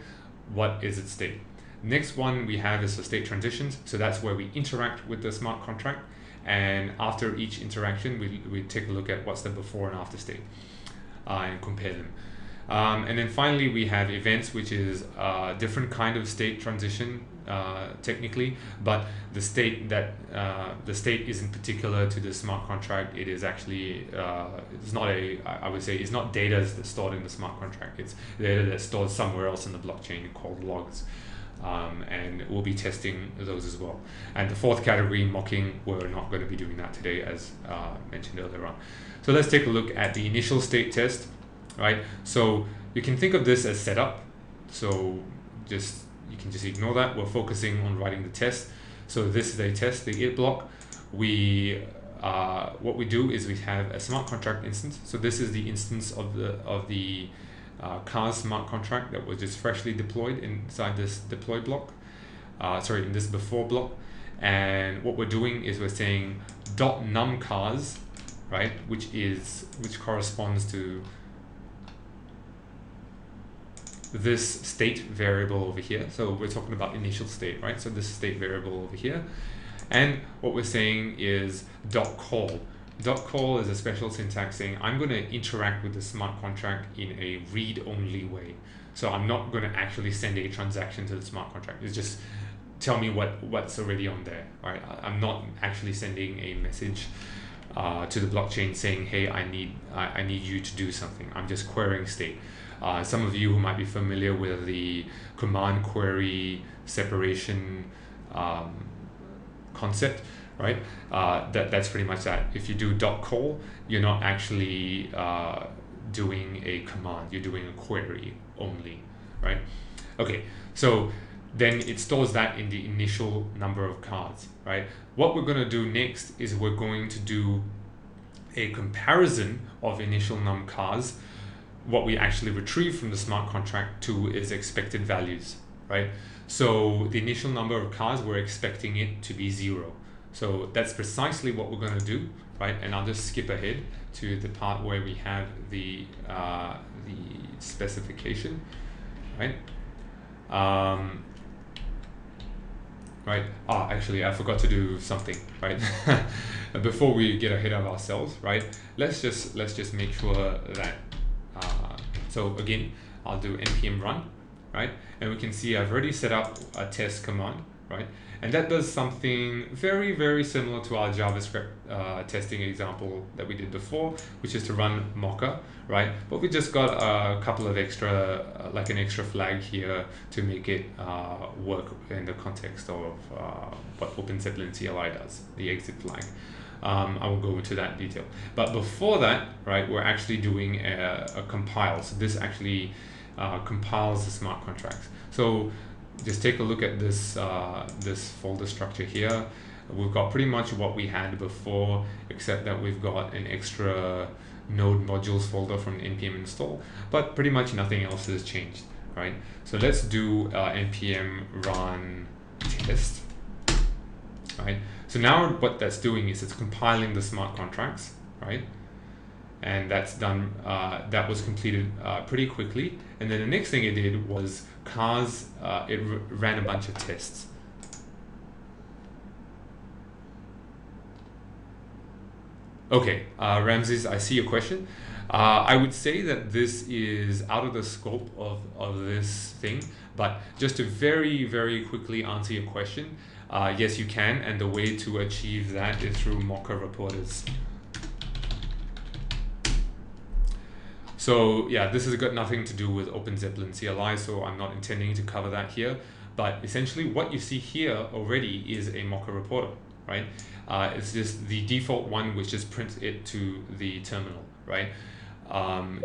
[SPEAKER 1] what is its state? Next one we have is for state transitions, so that's where we interact with the smart contract, and after each interaction we take a look at what's the before and after state and compare them. And then finally we have events, which is a different kind of state transition technically, but the state isn't particular to the smart contract. It is actually it's not I would say it's not data that's stored in the smart contract. It's data that's stored somewhere else in the blockchain called logs, and we'll be testing those as well. And the 4th category, mocking, we're not going to be doing that today, as mentioned earlier on. So let's take a look at the initial state test. Right, so you can think of this as setup. So you can just ignore that. We're focusing on writing the test. So this is a test, the it block. What we do is we have a smart contract instance. So this is the instance of the cars smart contract that was just freshly deployed inside this deploy block. In this before block. And what we're doing is we're saying .num cars, right, which corresponds to this state variable over here. So we're talking about initial state, right? So this state variable over here. And what we're saying is .call. .call is a special syntax saying I'm going to interact with the smart contract in a read-only way. So I'm not going to actually send a transaction to the smart contract. It's just tell me what's already on there, right? I'm not actually sending a message to the blockchain saying, hey, I need you to do something. I'm just querying state. Some of you who might be familiar with the command query separation concept, right? That's pretty much that. If you do .call, you're not actually doing a command, you're doing a query only, right? Okay, so then it stores that in the initial number of cards, right? What we're going to do next is we're going to do a comparison of initial num cars. What we actually retrieve from the smart contract to is expected values, right? So the initial number of cars, we're expecting it to be 0. So that's precisely what we're going to do, right? And I'll just skip ahead to the part where we have the specification, right? Right. Actually, I forgot to do something, right? Before we get ahead of ourselves, right? Let's just make sure that. So again, I'll do npm run, right? And we can see I've already set up a test command, right? And that does something very, very similar to our JavaScript testing example that we did before, which is to run mocha, right? But we just got a couple of extra, like an extra flag here to make it work in the context of what OpenZeppelin CLI does, the exit flag. I will go into that detail. But before that, right, we're actually doing a compile. So this actually compiles the smart contracts. So just take a look at this this folder structure here. We've got pretty much what we had before, except that we've got an extra node modules folder from npm install, but pretty much nothing else has changed, right? So let's do npm run test, right? So now what that's doing is it's compiling the smart contracts, right? And that's done, that was completed pretty quickly. And then the next thing it did was cars, it ran a bunch of tests. Okay, Ramses, I see your question. I would say that this is out of the scope of this thing, but just to very, very quickly answer your question, Yes, you can, and the way to achieve that is through mocha reporters. So yeah, this has got nothing to do with OpenZeppelin CLI, so I'm not intending to cover that here. But essentially what you see here already is a mocha reporter, right? It's just the default one which just prints it to the terminal, right?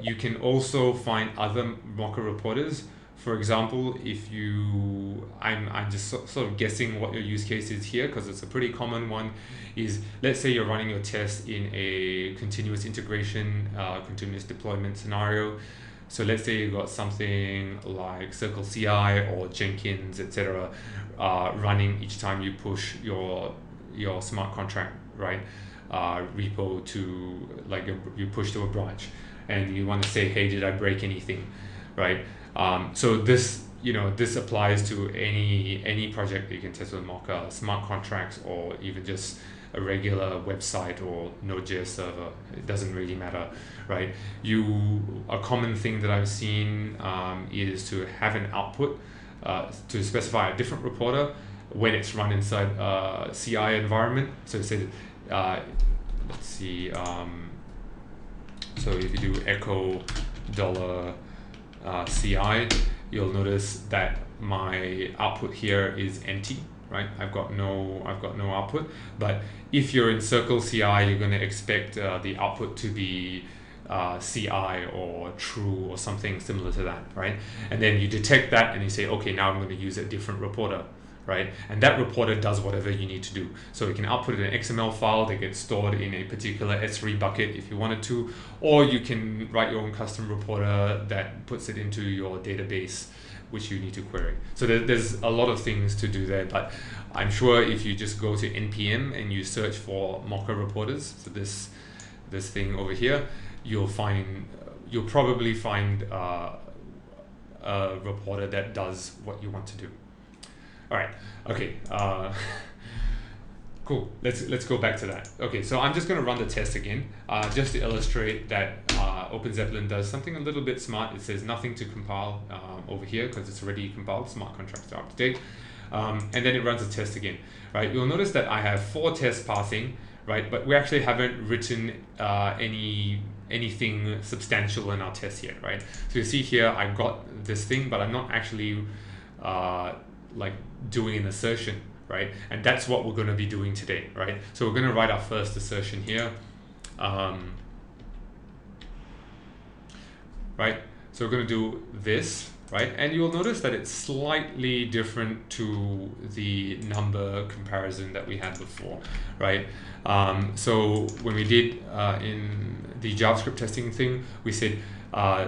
[SPEAKER 1] You can also find other mocha reporters. For example, if you, I'm just sort of guessing what your use case is here because it's a pretty common one, is let's say you're running your test in a continuous integration, continuous deployment scenario. So let's say you've got something like Circle CI or Jenkins, etc., running each time you push your smart contract, right, repo to, like, you push to a branch, and you want to say, hey, did I break anything, right? So this, this applies to any project that you can test with Mocha, smart contracts, or even just a regular website or Node.js server. It doesn't really matter, right? A common thing that I've seen is to have an output to specify a different reporter when it's run inside a CI environment. So say, let's see, so if you do echo $CI, you'll notice that my output here is empty, right? I've got no output. But if you're in Circle CI, you're going to expect the output to be CI or true or something similar to that, right? And then you detect that and you say, okay, now I'm going to use a different reporter, right? And that reporter does whatever you need to do. So you can output an XML file that gets stored in a particular S3 bucket if you wanted to, or you can write your own custom reporter that puts it into your database, which you need to query. So there's a lot of things to do there, but I'm sure if you just go to NPM and you search for Mocha reporters, so this thing over here, you'll probably find a reporter that does what you want to do. All right, okay, cool. Let's go back to that. Okay, so I'm just going to run the test again, just to illustrate that OpenZeppelin does something a little bit smart. It says nothing to compile over here because it's already compiled. Smart contracts are up to date, and then it runs a test again. Right? You'll notice that I have 4 tests passing, right? But we actually haven't written anything substantial in our test yet, right? So you see here, I've got this thing, but I'm not actually like doing an assertion, right? And that's what we're going to be doing today, right? So we're going to write our first assertion here, right? So we're going to do this, right? And you'll notice that it's slightly different to the number comparison that we had before, right? So when we did in the JavaScript testing thing, we said,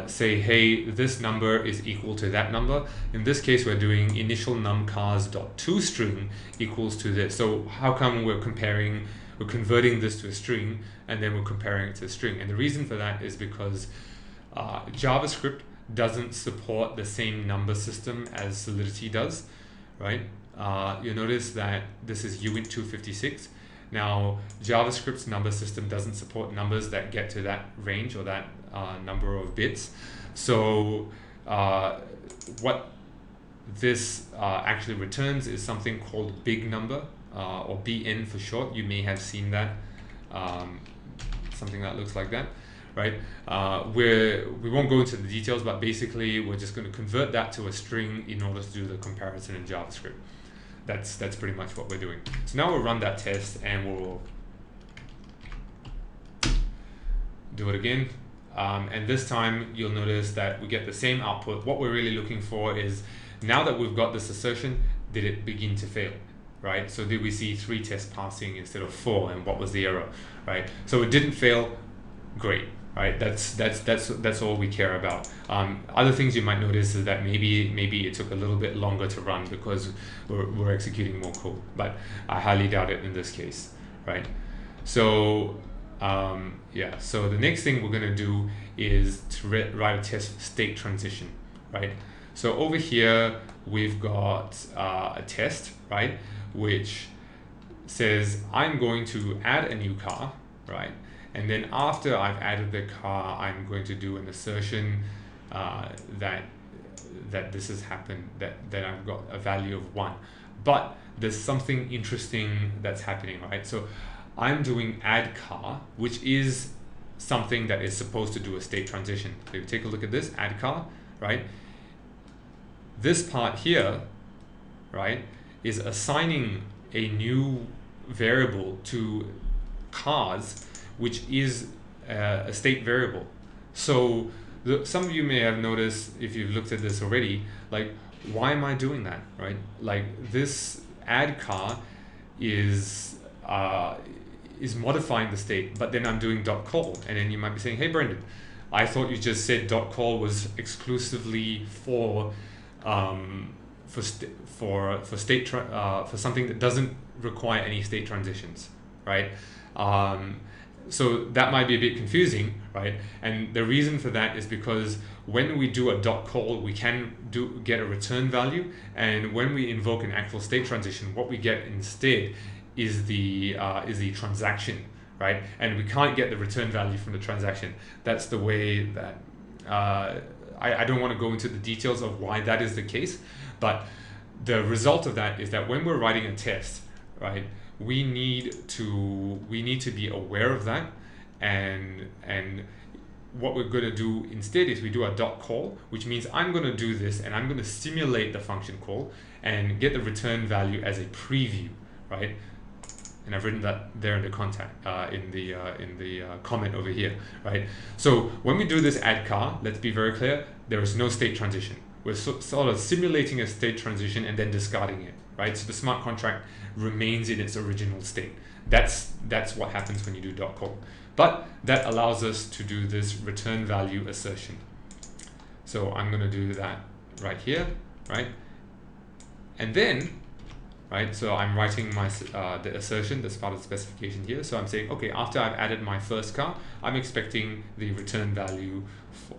[SPEAKER 1] say, hey, this number is equal to that number. In this case, we're doing initial numcars.toString equals to this. So how come we're converting this to a string, and then we're comparing it to a string? And the reason for that is because JavaScript doesn't support the same number system as Solidity does, right? You'll notice that this is uint256. Now, JavaScript's number system doesn't support numbers that get to that range or that number of bits. So what this actually returns is something called big number, or BN for short. You may have seen that, something that looks like that, right? We won't go into the details, but basically we're just going to convert that to a string in order to do the comparison in JavaScript. That's pretty much what we're doing. So now we'll run that test and we'll do it again. And this time you'll notice that we get the same output. What we're really looking for is, now that we've got this assertion, did it begin to fail, right? So did we see 3 tests passing instead of 4, and what was the error, right? So it didn't fail, great, right? That's all we care about. Other things you might notice is that maybe it took a little bit longer to run because we're executing more code, but I highly doubt it in this case, right? So yeah, so the next thing we're going to do is to write a test state transition, right? So over here we've got a test, right, which says I'm going to add a new car, right? And then after I've added the car, I'm going to do an assertion that this has happened, that I've got a value of 1. But there's something interesting that's happening, right? So I'm doing add car, which is something that is supposed to do a state transition. So if you take a look at this, add car, right? This part here, right, is assigning a new variable to cars, which is a state variable. So some of you may have noticed, if you've looked at this already, like, why am I doing that, right? Like, this add car is modifying the state, but then I'm doing .call, and then you might be saying, hey Brendan, I thought you just said .call was exclusively for something that doesn't require any state transitions, right? So that might be a bit confusing, right? And the reason for that is because when we do a .call, we can get a return value, and when we invoke an actual state transition, what we get instead is the transaction, right? And we can't get the return value from the transaction. That's the way that I don't want to go into the details of why that is the case, but the result of that is that when we're writing a test, right, we need to be aware of that, and what we're going to do instead is we do a .call, which means I'm going to do this and I'm going to simulate the function call and get the return value as a preview, right? And I've written that there in the in the comment over here, right? So when we do this add car, let's be very clear, there is no state transition. We're sort of simulating a state transition and then discarding it, right? So the smart contract remains in its original state. That's what happens when you do .call. But that allows us to do this return value assertion. So I'm going to do that right here, right? And then, right, so I'm writing my the assertion that's part of the specification here. So I'm saying, okay, after I've added my first car, I'm expecting the return value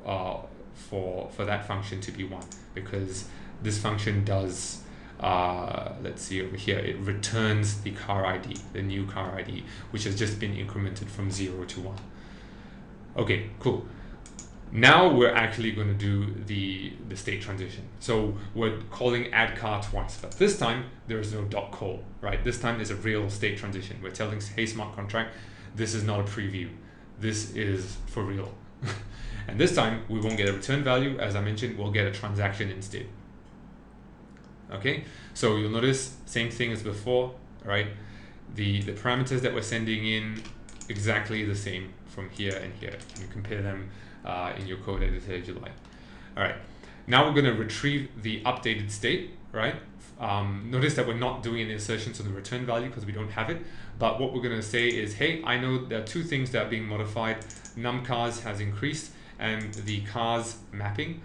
[SPEAKER 1] for that function to be 1, because this function does, let's see over here, it returns the car ID, the new car ID, which has just been incremented from 0 to 1. Okay, cool. Now we're actually going to do the state transition. So we're calling add car twice, but this time there is no .call, right? This time is a real state transition. We're telling, hey smart contract, this is not a preview. This is for real. And this time we won't get a return value. As I mentioned, we'll get a transaction instead. Okay, so you'll notice same thing as before, right? The parameters that we're sending in, exactly the same from here and here. You can compare them in your code editor if you like. All right, now we're going to retrieve the updated state, right? Notice that we're not doing any assertions on the return value because we don't have it. But what we're going to say is, hey, I know there are 2 things that are being modified. Num_cars has increased, and the cars mapping,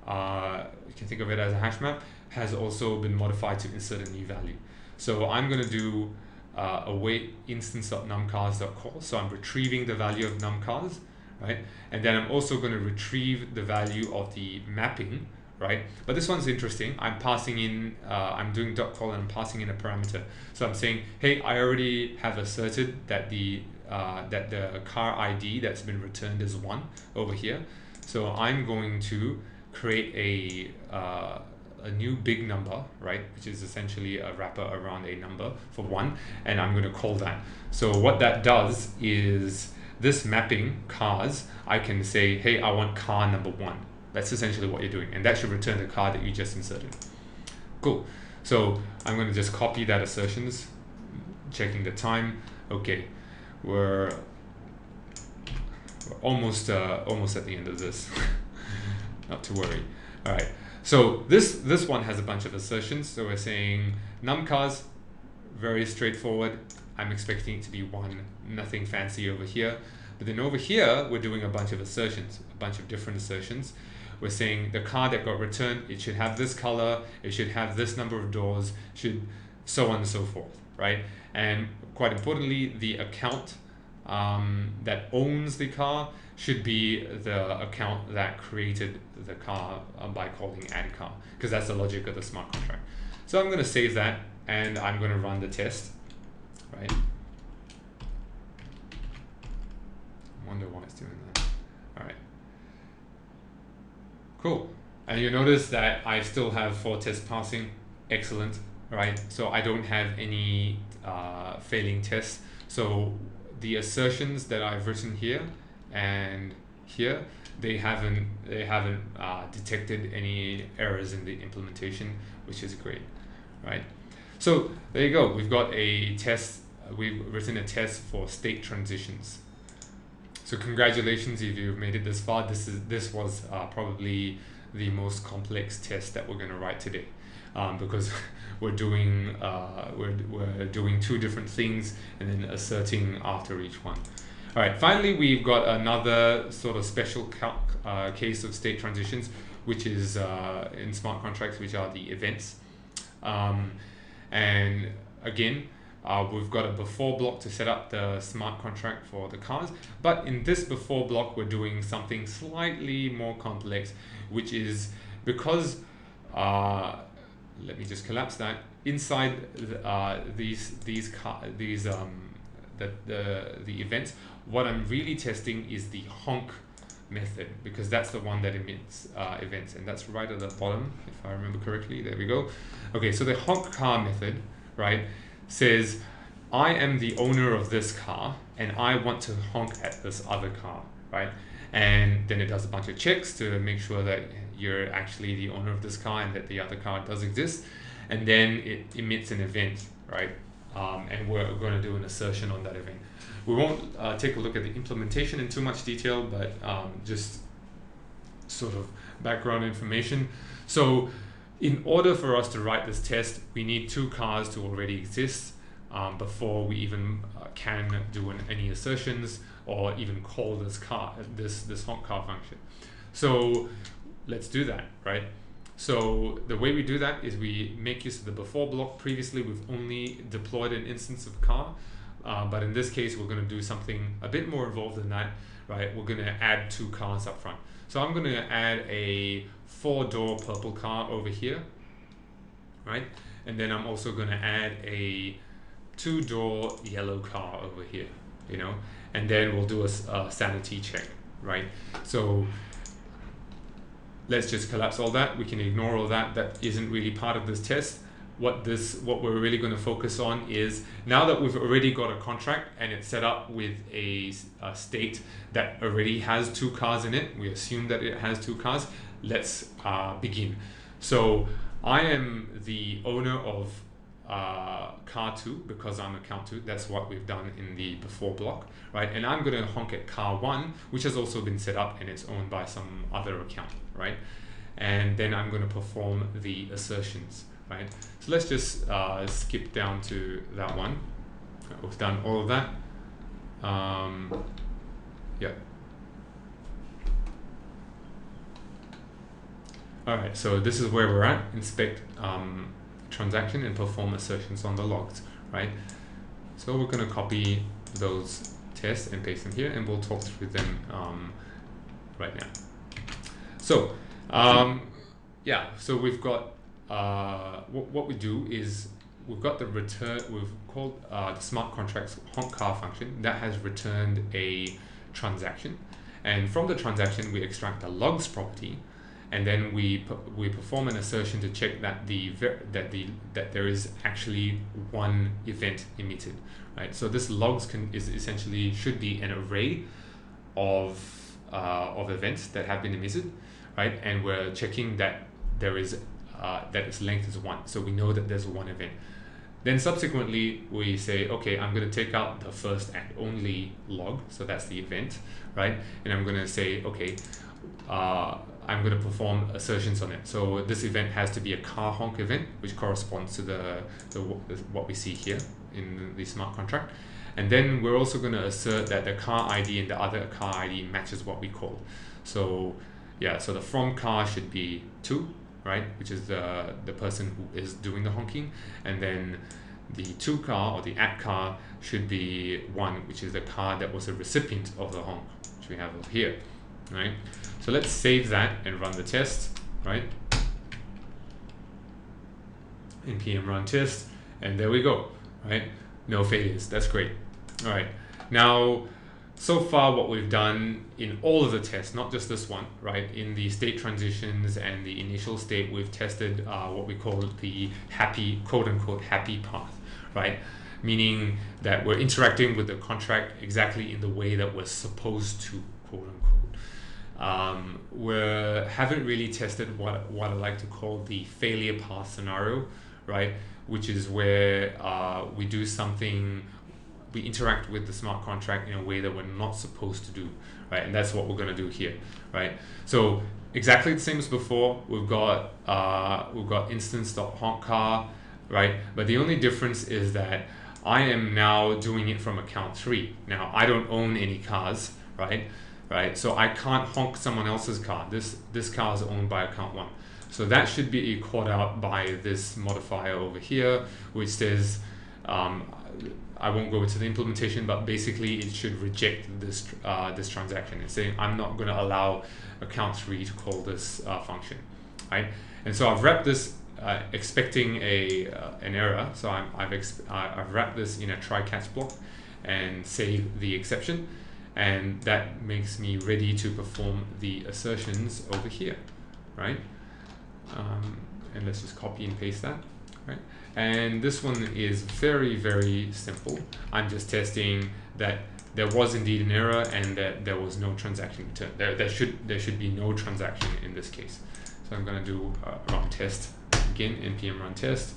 [SPEAKER 1] you can think of it as a hash map, has also been modified to insert a new value. So I'm going to do await instance.numcars.call. So I'm retrieving the value of numcars, right? And then I'm also going to retrieve the value of the mapping, right? But this one's interesting. I'm passing in, I'm doing .call and I'm passing in a parameter. So I'm saying, hey, I already have asserted that the car ID that's been returned is 1 over here. So I'm going to create a new big number, right, which is essentially a wrapper around a number for 1, and I'm going to call that. So what that does is this mapping cars, I can say, hey, I want car number 1. That's essentially what you're doing, and that should return the car that you just inserted. Cool. So I'm going to just copy that assertions, checking the time. Okay, we're almost at the end of this. Not to worry. All right. So this one has a bunch of assertions. So we're saying numcars, very straightforward. I'm expecting it to be 1, nothing fancy over here. But then over here, we're doing a bunch of assertions, a bunch of different assertions. We're saying the car that got returned, it should have this color, it should have this number of doors, should so on and so forth, right? And quite importantly, the account that owns the car should be the account that created the car by calling add car, because that's the logic of the smart contract. So I'm going to save that and I'm going to run the test, right? I wonder why it's doing that. All right. Cool. And you notice that I still have 4 tests passing. Excellent. right? So I don't have any failing tests. So the assertions that I've written here and here, they haven't detected any errors in the implementation, which is great, right? So there you go. We've got a test. We've written a test for state transitions. So congratulations if you've made it this far. This was probably the most complex test that we're going to write today, because we're doing two different things and then asserting after each one. All right. Finally, we've got another sort of special case of state transitions, which is in smart contracts, which are the events. And again, we've got a before block to set up the smart contract for the cars. But in this before block, we're doing something slightly more complex, which is because, let me just collapse that, inside the events, what I'm really testing is the honk method, because that's the one that emits events, and that's right at the bottom, if I remember correctly. There we go. Okay, so the honk car method, right, says I am the owner of this car and I want to honk at this other car, right? And then it does a bunch of checks to make sure that you're actually the owner of this car and that the other car does exist, and then it emits an event, right? And we're going to do an assertion on that event. We won't take a look at the implementation in too much detail, but just sort of background information. So in order for us to write this test, we need two cars to already exist before we even can do any assertions or even call this honk car function. So let's do that, right? So the way we do that is we make use of the before block. Previously, we've only deployed an instance of car, but in this case, we're going to do something a bit more involved than that, right? We're going to add two cars up front. So I'm going to add a 4-door purple car over here, right? And then I'm also going to add a 2-door yellow car over here, you know, and then we'll do a sanity check, right? So let's just collapse all that. We can ignore all that. That isn't really part of this test. What we're really going to focus on is, now that we've already got a contract and it's set up with a state that already has two cars in it, we assume that it has two cars. Let's begin. So I am the owner of car 2 because I'm account 2. That's what we've done in the before block, right? And I'm going to honk at car 1, which has also been set up and it's owned by some other account, right? And then I'm going to perform the assertions, right? So let's just skip down to that one. We've done all of that. Yeah. All right, so this is where we're at. Inspect transaction and perform assertions on the logs, right? So we're going to copy those tests and paste them here, and we'll talk through them right now. So yeah, so we've got what we do is we've got the return. We've called the smart contracts honk car function that has returned a transaction, and from the transaction we extract a logs property. And then we perform an assertion to check that that there is actually one event emitted, right? So this logs should be an array of events that have been emitted, right? And we're checking that there is that its length is 1, so we know that there's one event. Then subsequently we say, okay, I'm going to take out the first and only log, so that's the event, right? And I'm going to say, okay, I'm going to perform assertions on it. So this event has to be a car honk event, which corresponds to what we see here in the smart contract. And then we're also going to assert that the car ID and the other car ID matches what we call. So yeah, so the from car should be 2, right, which is the person who is doing the honking, and then the to car or the at car should be 1, which is the car that was a recipient of the honk, which we have over here, right? So let's save that and run the test, right? npm run test, and there we go, right? No failures. That's great. All right, now so far what we've done in all of the tests, not just this one, right? In the state transitions and the initial state, we've tested what we call the happy, quote unquote, happy path, right? Meaning that we're interacting with the contract exactly in the way that we're supposed to, quote unquote. We haven't really tested what I like to call the failure path scenario, right? Which is where we do something, we interact with the smart contract in a way that we're not supposed to do, right? And that's what we're going to do here, right? So exactly the same as before. We've got instance.honkcar, right? But the only difference is that I am now doing it from account 3. Now I don't own any cars, right? So I can't honk someone else's car. This car is owned by account 1. So that should be called out by this modifier over here, which says, I won't go into the implementation, but basically it should reject this transaction. It's saying I'm not going to allow account 3 to call this function, right? And so I've wrapped this expecting an error. So I've wrapped this in a try-catch block and save the exception, and that makes me ready to perform the assertions over here, right? And let's just copy and paste that, right? And this one is very, very simple. I'm just testing that there was indeed an error and that there was no transaction returned. There should be no transaction in this case. So I'm going to do run test again, npm run test,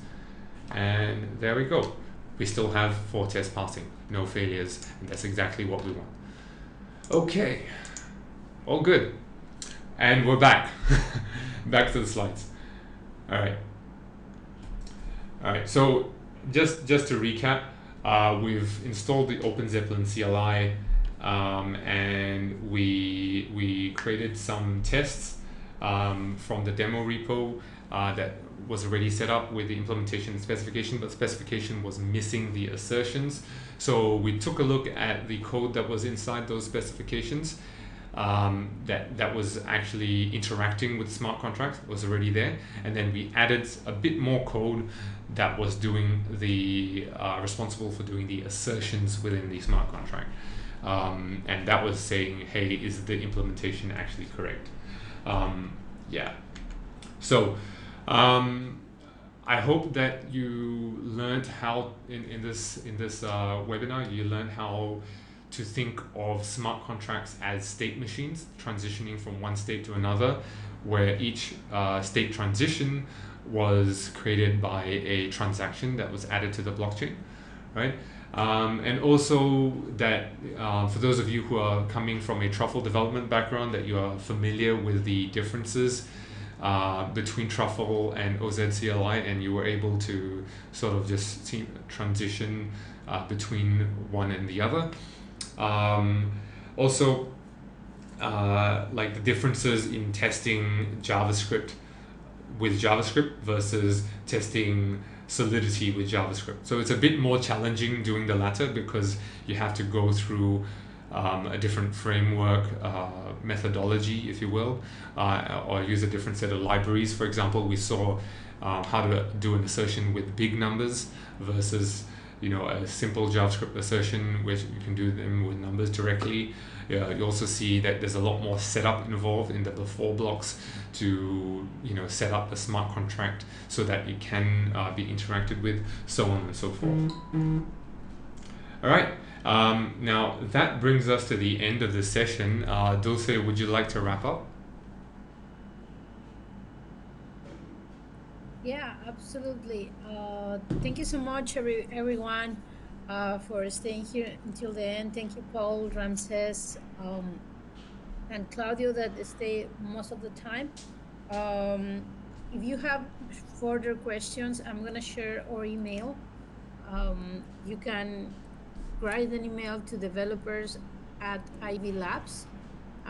[SPEAKER 1] and there we go. We still have 4 tests passing, no failures, and that's exactly what we want. Okay, all good, and we're back. Back to the slides. All right. So just to recap, we've installed the OpenZepplin CLI, and we created some tests from the demo repo that was already set up with the implementation specification, but specification was missing the assertions. So we took a look at the code that was inside those specifications. That was actually interacting with smart contracts, was already there, and then we added a bit more code that was doing the responsible for doing the assertions within the smart contract, and that was saying, hey, is the implementation actually correct? Yeah. So I hope that you learned how in this webinar you learned how to think of smart contracts as state machines transitioning from one state to another, where each state transition was created by a transaction that was added to the blockchain, right? And also that for those of you who are coming from a truffle development background, that you are familiar with the differences between truffle and OZCLI, and you were able to sort of just transition between one and the other. Also, like the differences in testing JavaScript with JavaScript versus testing Solidity with JavaScript. So it's a bit more challenging doing the latter because you have to go through a different framework methodology, if you will, or use a different set of libraries. For example, we saw how to do an assertion with big numbers versus a simple JavaScript assertion where you can do them with numbers directly. You also see that there's a lot more setup involved in the before blocks to set up a smart contract so that it can be interacted with, so on and so forth. All right. Now that brings us to the end of the session. Dulce, would you like to wrap up?
[SPEAKER 2] Yeah, absolutely. Thank you so much, everyone, for staying here until the end. Thank you, Paul, Ramses, and Claudio that stay most of the time. If you have further questions, I'm going to share our email. You can write an email to developers@Ivy Labs.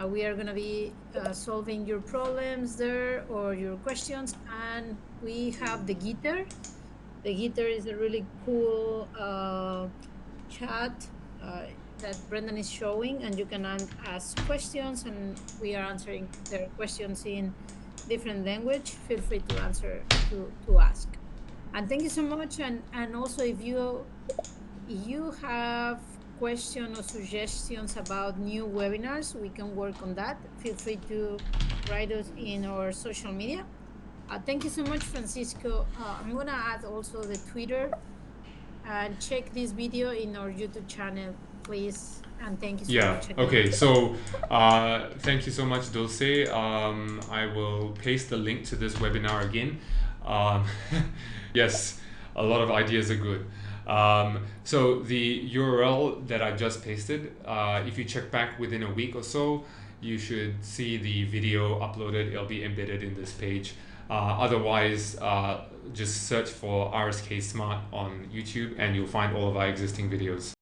[SPEAKER 2] We are going to be solving your problems there or your questions, and we have the Gitter. The Gitter is a really cool chat that Brendan is showing, and you can ask questions, and we are answering their questions in different language. Feel free to ask. And thank you so much. And also, if you have questions or suggestions about new webinars, we can work on that. Feel free to write us in our social media. Thank you so much, Francisco. I'm gonna add also the Twitter, and check this video in our YouTube channel, please. And thank you so much again.
[SPEAKER 1] Okay, so thank you so much, Dulce. I will paste the link to this webinar again. Yes, a lot of ideas are good. So the URL that I just pasted, if you check back within a week or so, you should see the video uploaded. It'll be embedded in this page. Otherwise, just search for RSK Smart on YouTube and you'll find all of our existing videos.